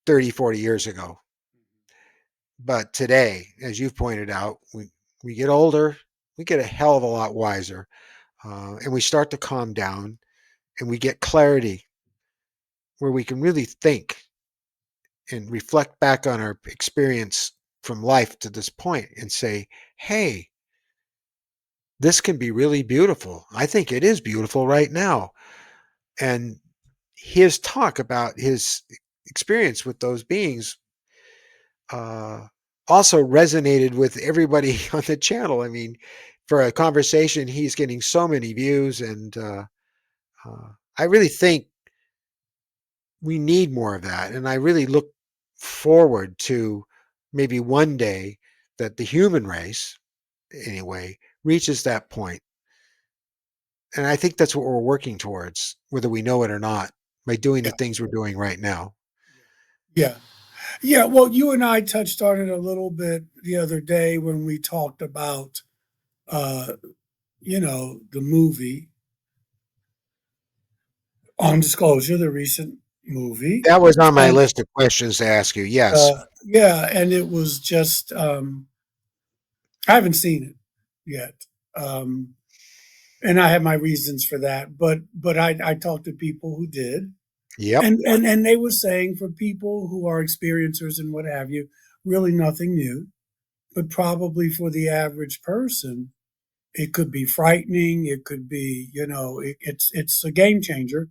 30, 40 years ago. But today, as you've pointed out, we get older, we get a hell of a lot wiser, and we start to calm down and we get clarity where we can really think and reflect back on our experience from life to this point and say, hey, this can be really beautiful. I think it is beautiful right now. And his talk about his experience with those beings uh, also resonated with everybody on the channel. I mean, for a conversation, he's getting so many views, and I really think we need more of that. And I really look forward to maybe one day that the human race, anyway, reaches that point. And I think that's what we're working towards, whether we know it or not, by doing the Yeah. things we're doing right now. Yeah. Yeah. Well, you and I touched on it a little bit the other day when we talked about, uh, the movie On Disclosure, the recent movie. That was on my And list of questions to ask you. Yes. yeah, and it was just, I haven't seen it yet. Um, and I have my reasons for that. But I talked to people who did. Yep. And they were saying for people who are experiencers and what have you, really nothing new. But probably for the average person, it could be frightening. It could be, it's a game changer.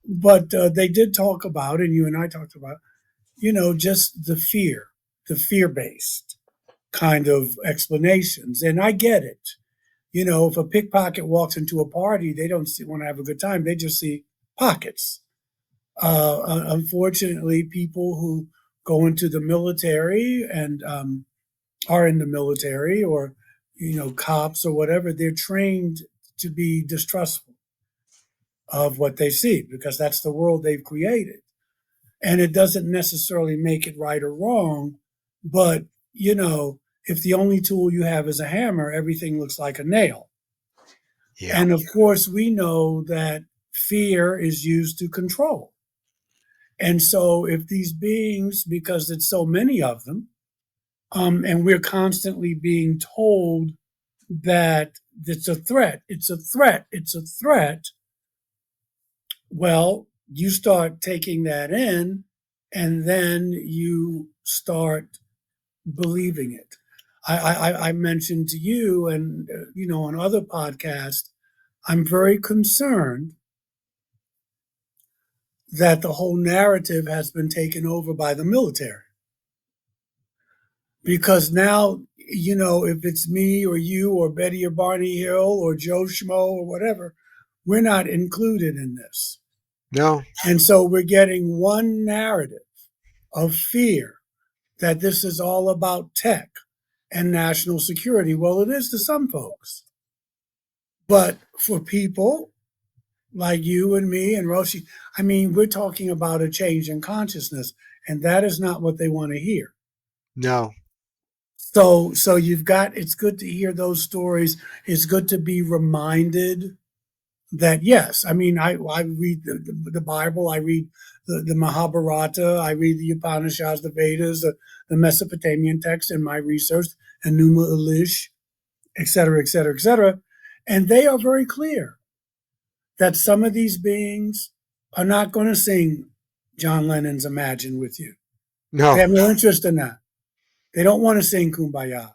But they did talk about, and you and I talked about, just the fear based kind of explanations. And I get it. If a pickpocket walks into a party, they don't want to have a good time. They just see pockets. Unfortunately, people who go into the military and are in the military, or cops or whatever, they're trained to be distrustful of what they see because that's the world they've created. And it doesn't necessarily make it right or wrong, but if the only tool you have is a hammer, everything looks like a nail. Yeah. And of course, we know that fear is used to control. And so, if these beings, because it's so many of them, and we're constantly being told that it's a threat, it's a threat, it's a threat, well, you start taking that in, and then you start believing it. I mentioned to you, and on other podcasts, I'm very concerned that the whole narrative has been taken over by the military. Because now, if it's me or you or Betty or Barney Hill or Joe Schmo or whatever, we're not included in this. No. And so we're getting one narrative of fear that this is all about tech and national security. Well, it is to some folks. But for people like you and me and Roshi, I mean, we're talking about a change in consciousness, and that is not what they want to hear. No. So it's good to hear those stories. It's good to be reminded that yes, I mean, I read the Bible, I read the Mahabharata, I read the Upanishads, the Vedas, the Mesopotamian texts in my research, and Enuma Elish, et cetera, et cetera, et cetera. And they are very clear that some of these beings are not going to sing John Lennon's Imagine with you. They No, have no interest in that. They don't want to sing Kumbaya.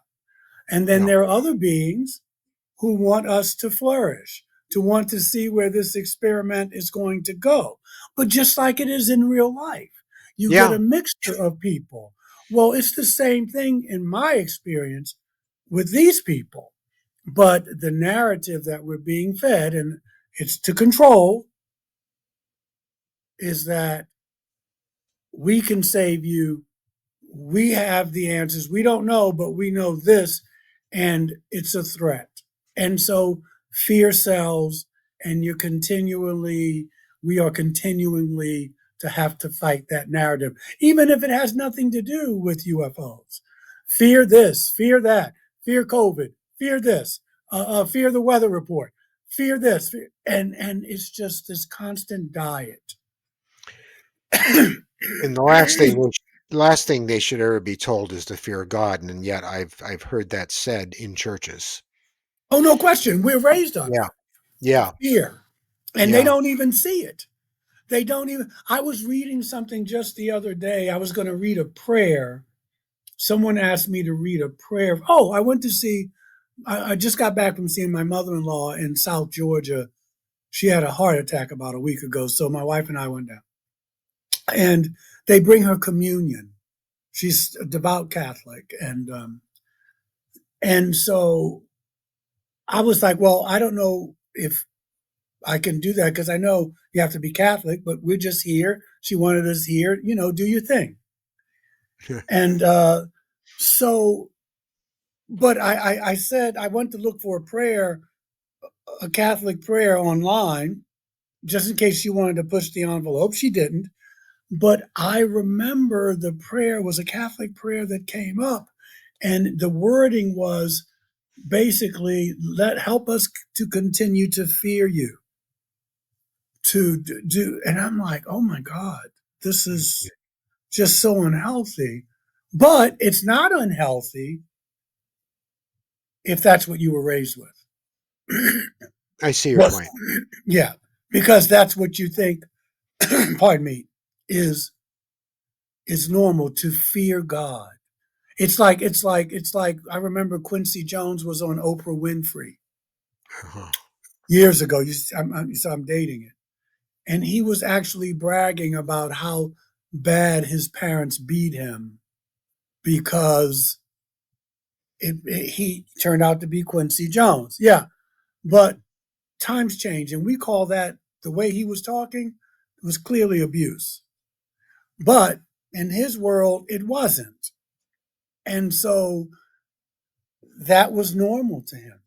And then no. there are other beings who want us to flourish, to want to see where this experiment is going to go. But just like it is in real life, you get Yeah, a mixture of people. Well, it's the same thing in my experience with these people. But the narrative that we're being fed, and it's to control, is that we can save you. We have the answers. We don't know, but we know this, and it's a threat. And so fear sells, and we are continually to have to fight that narrative, even if it has nothing to do with UFOs. Fear this, fear that, fear COVID, fear this, fear the weather report, fear this, and it's just this constant diet. and the last thing they should ever be told is to fear God, and yet I've heard that said in churches. Oh, no question. We're raised on Yeah, that yeah, fear, and they yeah. don't even see it. They don't even. I was reading something just the other day. I was going to read a prayer. Someone asked me to read a prayer. Oh, I went to see, I just got back from seeing my mother in law in South Georgia. She had a heart attack about a week ago. So my wife and I went down, and they bring her communion. She's a devout Catholic. And so I was like, well, I don't know if I can do that because I know you have to be Catholic, but we're just here. She wanted us here, do your thing. And so, but I said I went to look for a prayer, a Catholic prayer online, just in case she wanted to push the envelope. She didn't. But I remember the prayer was a Catholic prayer that came up, and the wording was basically, help us to continue to fear you, to do. And I'm like, oh my God, this is just so unhealthy. But it's not unhealthy if that's what you were raised with. I see your Well, point. yeah, because that's what you think, pardon me, is is normal, to fear God. It's like I remember Quincy Jones was on Oprah Winfrey Uh-huh. years ago. So I'm dating it, and he was actually bragging about how bad his parents beat him because he turned out to be Quincy Jones. Yeah, but times change, and we call that, the way he was talking, it was clearly abuse. But in his world, it wasn't. And so that was normal to him.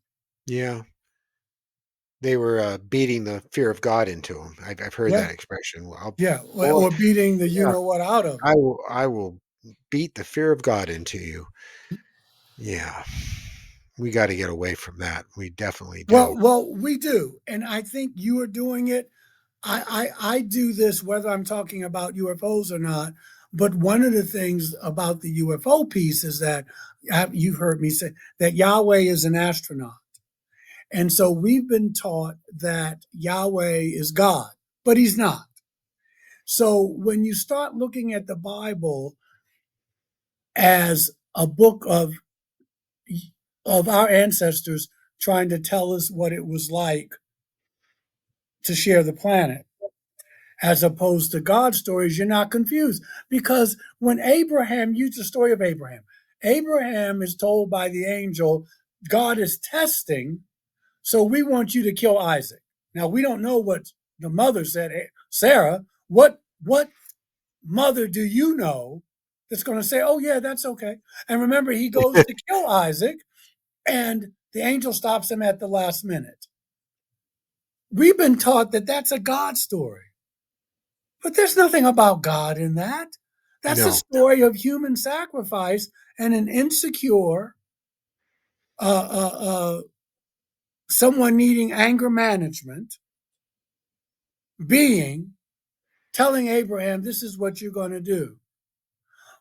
Yeah, they were beating the fear of God into him. I've heard Yeah. that expression. Well, Yeah. boy, Or beating the you yeah, know what out of him. I will beat the fear of God into you. Yeah, we got to get away from that. We definitely do. Well, we do. And I think you are doing it. I do this whether I'm talking about UFOs or not. But one of the things about the UFO piece is that you've heard me say that Yahweh is an astronaut. And so we've been taught that Yahweh is God, but he's not. So when you start looking at the Bible as a book of our ancestors trying to tell us what it was like to share the planet, as opposed to God stories, you're not confused. Because when Abraham, use the story of Abraham, Abraham is told by the angel, God is testing, so we want you to kill Isaac. Now we don't know what the mother said. Sarah, what mother do you know that's going to say, oh yeah, that's okay? And remember, he goes to kill Isaac, and the angel stops him at the last minute. We've been taught that that's a God story, but there's nothing about God in that. That's a No, story of human sacrifice and an insecure, uh, uh, uh, someone needing anger management being telling Abraham, this is what you're going to do.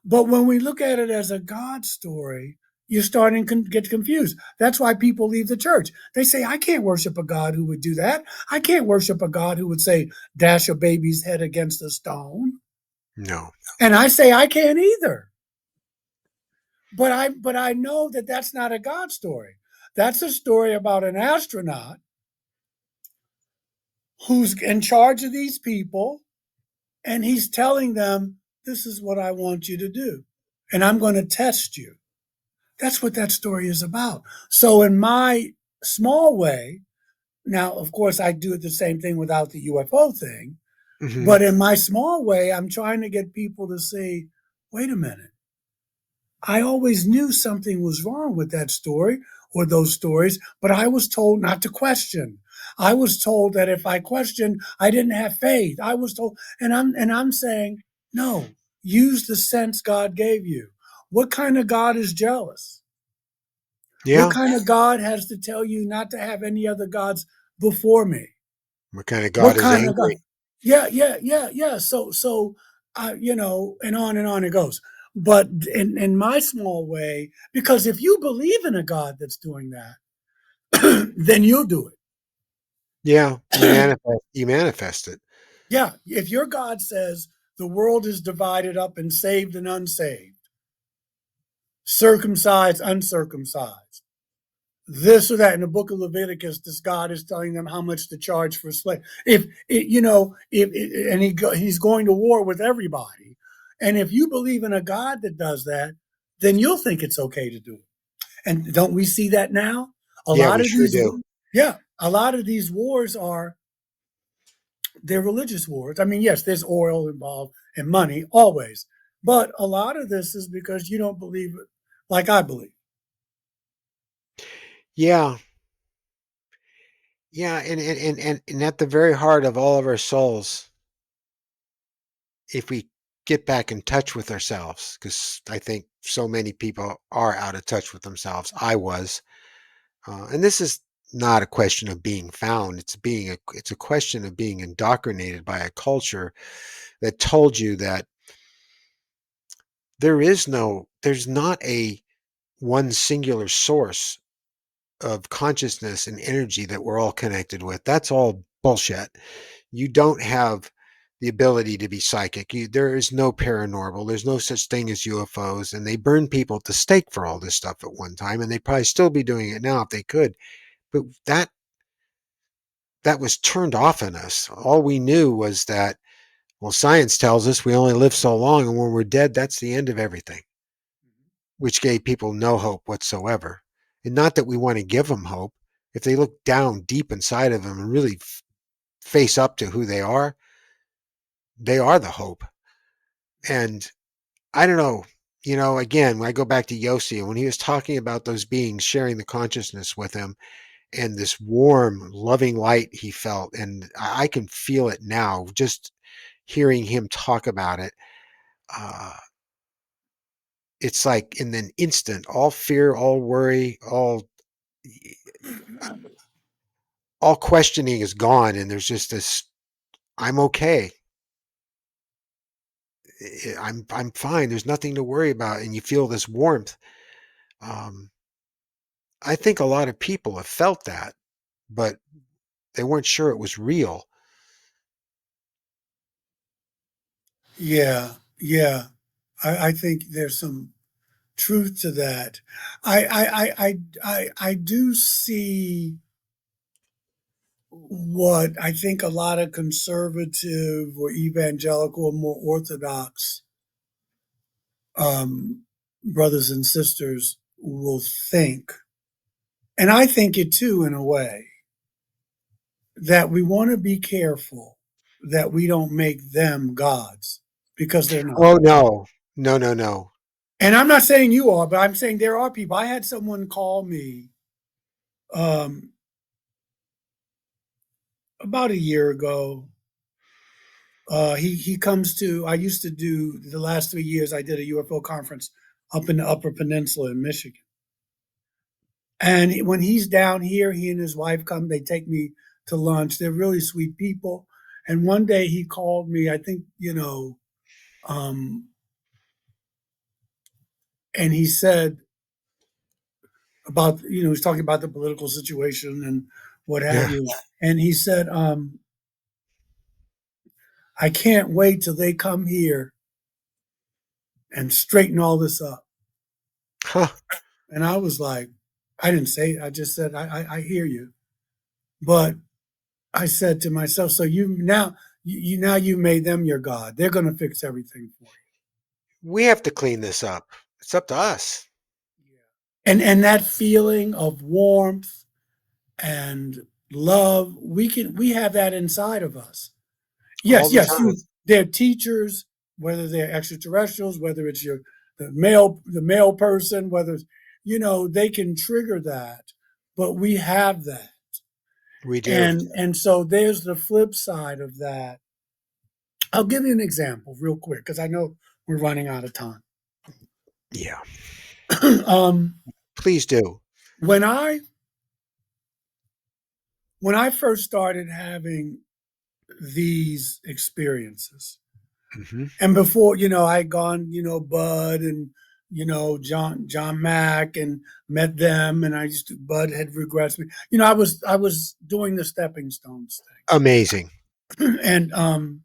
But when we look at it as a God story, you're starting to get confused. That's why people leave the church. They say, I can't worship a God who would do that. I can't worship a God who would say, dash a baby's head against a stone. No. And I say, I can't either. But I know that that's not a God story. That's a story about an astronaut who's in charge of these people, and he's telling them, this is what I want you to do, and I'm going to test you. That's what that story is about. So, in my small way, now, of course, I do the same thing without the UFO thing, Hmm. but in my small way, I'm trying to get people to say, wait a minute. I always knew something was wrong with that story or those stories, but I was told not to question. I was told that if I questioned, I didn't have faith. I was told, and I'm saying, no, use the sense God gave you. What kind of God is jealous? What Yeah. kind of God has to tell you not to have any other gods before me? What kind of God What is kind of angry? God? Yeah, yeah, yeah, yeah. And on it goes. But in my small way, because if you believe in a God that's doing that, then you'll do Yeah, it. you manifest it. Yeah, if your God says the world is divided up and saved and unsaved, circumcised, uncircumcised, this or that in the book of Leviticus, this God is telling them how much to charge for slave. If it, you know, if it, and he's going to war with everybody, and if you believe in a God that does that, then you'll think it's okay to do it. And don't we see that now? A Yeah, lot we of sure these, do. yeah, a lot of these wars are they're religious wars. I mean, yes, there's oil involved and money always, but a lot of this is because you don't believe it like I believe. Yeah, yeah, and at the very heart of all of our souls, if we get back in touch with ourselves, because I think so many people are out of touch with themselves. I was, and this is not a question of being found. It's a question of being indoctrinated by a culture that told you that there's not a one singular source of consciousness and energy that we're all connected with. That's all bullshit. You don't have the ability to be psychic. There is no paranormal. There's no such thing as UFOs. And they burned people at the stake for all this stuff at one time, and they'd probably still be doing it now if they could. But that was turned off in us. All we knew was that, well, science tells us we only live so long, and when we're dead, that's the end of everything, which gave people no hope whatsoever. And not that we want to give them hope. If they look down deep inside of them and really face up to who they are the hope. And I don't know, again, when I go back to Yossi, when he was talking about those beings sharing the consciousness with him and this warm, loving light he felt, and I can feel it now, just hearing him talk about it. Uh, it's like in an instant, all fear, all worry, all questioning is gone, and there's just this, I'm okay. I'm fine. There's nothing to worry about, and you feel this warmth. Um, I think a lot of people have felt that, but they weren't sure it was real. Yeah, yeah. I think there's some truth to that. I do see what I think a lot of conservative or evangelical or more orthodox um, brothers and sisters will think, and I think it too in a way, that we want to be careful that we don't make them gods because they're not. Oh no, no, no, no. And I'm not saying you are, but I'm saying there are people. I had someone call me um, about a year ago. He comes to. I used to do the last 3 years. I did a UFO conference up in the Upper Peninsula in Michigan. And when he's down here, he and his wife come. They take me to lunch. They're really sweet people. And one day he called me. I think um, and he said, about, he's talking about the political situation and what have Yeah. you. And he said, I can't wait till they come here and straighten all this up. Huh. And I was like, I didn't say it. I just said, I hear you. But I said to myself, so you made them your God. They're going to fix everything for We have to clean this up. It's up to us you. And that feeling of warmth and love, we have that inside of us. all Yes, the yes, time. they're teachers, whether they're extraterrestrials, whether it's the male person, whether it's, they can trigger that, but we have that. We do. And so there's the flip side of that. I'll give you an example real quick because I know we're running out of time. Yeah. um, Please do. when I when I first started having these experiences, Hmm. and before, I'd gone, Bud and John Mack and met them, and Bud had regressed me. I was doing the stepping stones Amazing. thing, and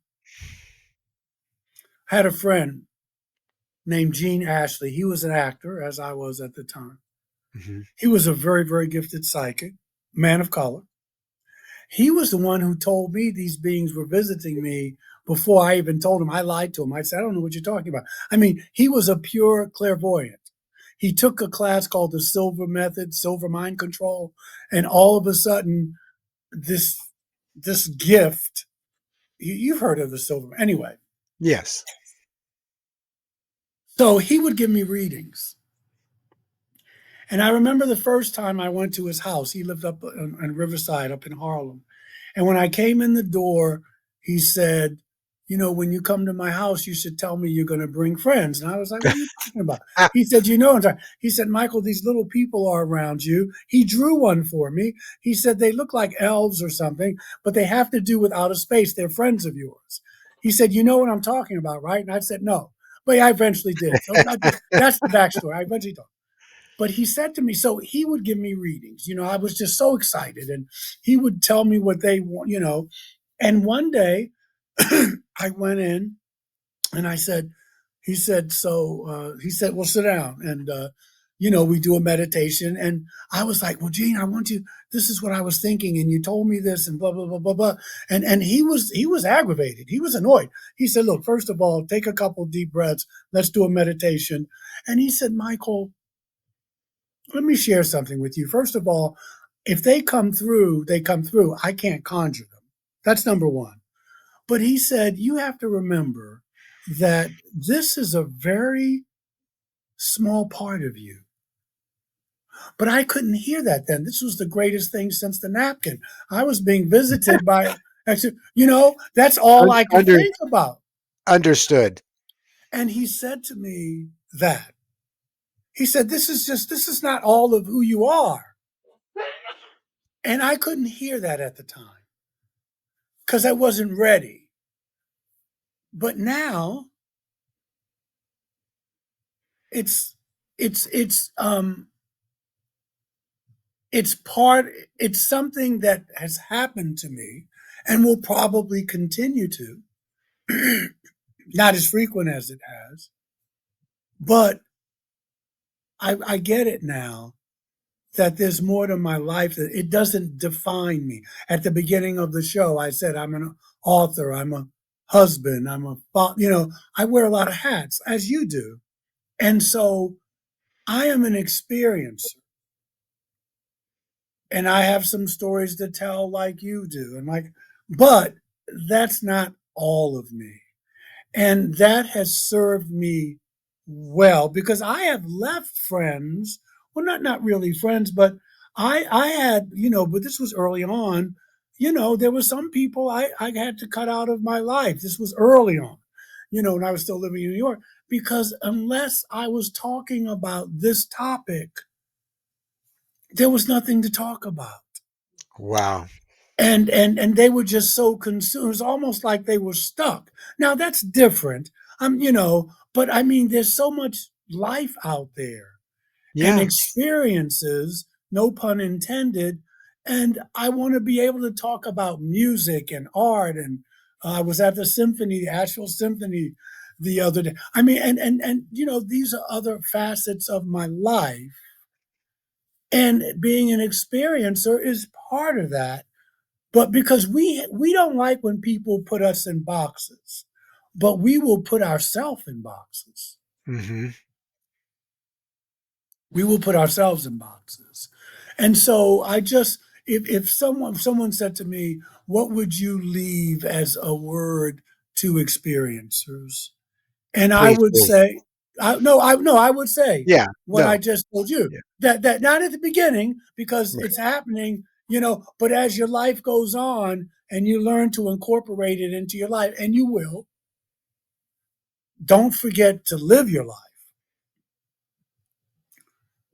had a friend named Gene Ashley. He was an actor, as I was at the time. Hmm. He was a very, very gifted psychic, man of color. He was the one who told me these beings were visiting me before I even told him. I lied to him. I said, I don't know what you're talking about. I mean, he was a pure clairvoyant. He took a class called the Silver Method, Silver Mind Control, and all of a sudden, this this gift. You've heard of the Silver, anyway. Yes. So he would give me readings. And I remember the first time I went to his house. He lived up on Riverside, up in Harlem. And when I came in the door, he said, when you come to my house, you should tell me you're going to bring friends. And I was like, what are you talking about? Ah, He said, he said, Michael, these little people are around you. He drew one for me. He said, they look like elves or something, but they have to do with outer space. They're friends of yours. He said, you know what I'm talking about, right? And I said, no. But I eventually did. So that's the backstory. I eventually told. But he said to me, so he would give me readings. I was just so excited, and he would tell me what they want. And one day I went in and I said, he said, well, sit down. And, we do a meditation. And I was like, well, Gene, this is what I was thinking. And you told me this and blah, blah, blah, blah, blah. And he was aggravated. He was annoyed. He said, look, first of all, take a couple deep breaths. Let's do a meditation. And he said, Michael, let me share something with you. First of all, if they come through, they come through. I can't conjure them. That's number one. But he said, you have to remember that this is a very small part of you. But I couldn't hear that then. This was the greatest thing since the napkin. I was being visited by, that's all un- I could under think about. understood. And he said to me that, he said, this is not all of who you are. And I couldn't hear that at the time because I wasn't ready. But now it's it's it's um it's part it's something that has happened to me and will probably continue to, not as frequent as it has, but I get it now that there's more to my life, that it doesn't define me. At the beginning of the show, I said I'm an author, I'm a husband, I'm a I wear a lot of hats, as you do. And so I am an experiencer, and I have some stories to tell like you do. But that's not all of me. And that has served me well because I have left friends, well, not really friends, but I had, but this was early on, there were some people I had to cut out of my life. This was early on, when I was still living in New York, because unless I was talking about this topic, there was nothing to talk about. Wow. And they were just so consumed. It was almost like they were stuck. Now that's different. But I mean, there's so much life out there. and Yeah. experiences, no pun intended. And I want to be able to talk about music and art. And I was at the symphony, the Asheville Symphony, the other day. I mean, and you know, these are other facets of my life. And being an experiencer is part of that. But because we don't like when people put us in boxes, but we will put ourselves in boxes. Hmm. We will put ourselves in boxes. And so I just if someone said to me, what would you leave as a word to experiencers? And I Please would do. say, I would say Yeah. what I No. just told you. Yeah. That not at the beginning because Right. it's happening, you know, but as your life goes on and you learn to incorporate it into your life, and you will, don't forget to live your life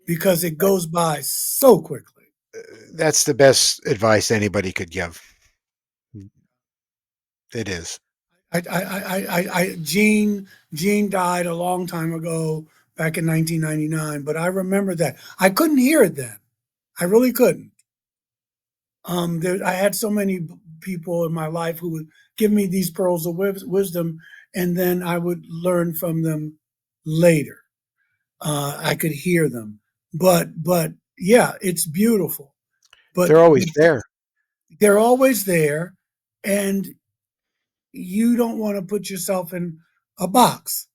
because it goes by so quickly. That's the best advice anybody could give. It is. Gene died a long time ago, back in 1999. But I remember that I couldn't hear it then. I really couldn't. I had so many people in my life who would give me these pearls of wisdom, and then I would learn from them later. I could hear them, but yeah, it's beautiful. But They're always there. they're always there, and you don't want to put yourself in a box.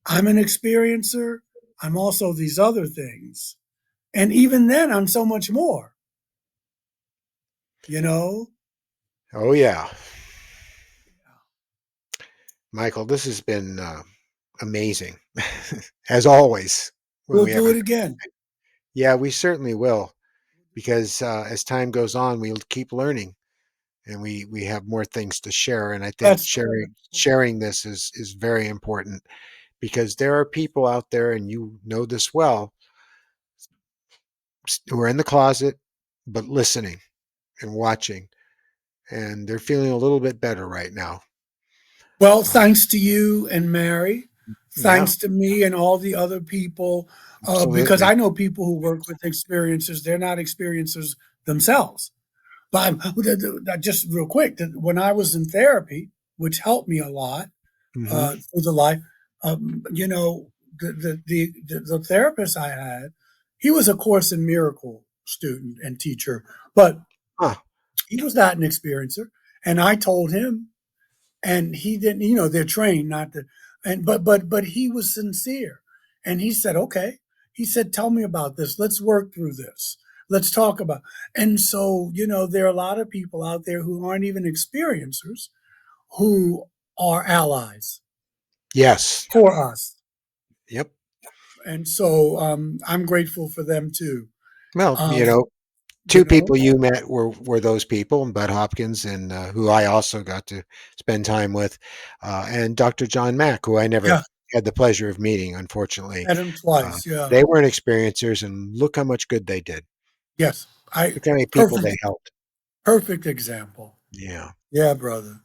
I'm an experiencer. I'm also these other things. And even then, I'm so much more, you know? Oh yeah. Michael, this has been amazing, as always. When We'll we have do a it again. Yeah, we certainly will, because as time goes on, we'll keep learning, and we have more things to share. And I think That's right. sharing this is very important, because there are people out there, and you know this well, who are in the closet but listening and watching, and they're feeling a little bit better right now. Well, Uh, thanks to you and Mary, yeah, thanks to me and all the other people, because absolutely. I know people who work with experiencers, they're not experiencers themselves. But just real quick, when I was in therapy, which helped me a lot Hmm. through the life, you know, the therapist I had, he was a Course in Miracle student and teacher, but Huh. he was not an experiencer. And I told him, and he didn't, you know, they're trained not to, and but he was sincere, and he said, okay, he said, tell me about this, let's work through this, let's talk about. And so, you know, there are a lot of people out there who aren't even experiencers who are allies Yes. for us, Yep. and so I'm grateful for them too. Well, um, you two know, people you met were those people, and Bud Hopkins, and who I also got to spend time with, and Dr. John Mack, who I never yeah, had the pleasure of meeting, unfortunately. met him Uh, twice, yeah, they weren't experiencers, and look how much good they did. yes, I Look how many people perfect they helped. perfect example, Yeah. yeah, brother.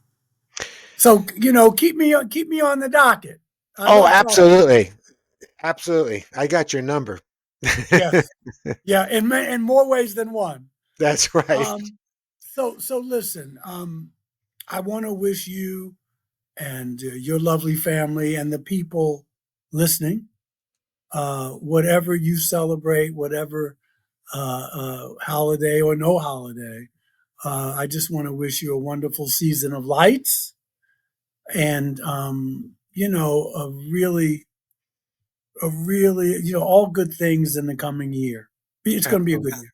So, you know, keep me on the docket. I Oh, love talking. absolutely, absolutely. I got your number. Yes. Yeah, in more ways than one. That's right. Um, so listen, I want to wish you and your lovely family and the people listening, whatever you celebrate, whatever holiday or no holiday, I just want to wish you a wonderful season of lights and, you know, you know, all good things in the coming year. It's going to be a good Absolutely.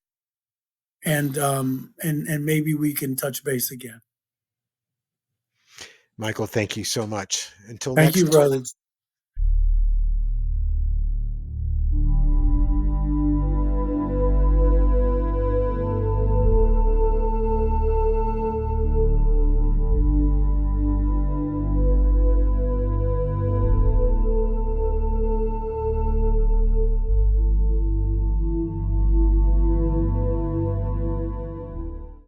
year, and and maybe we can touch base again. Michael, thank you so much. Until Thank next you, time. brother.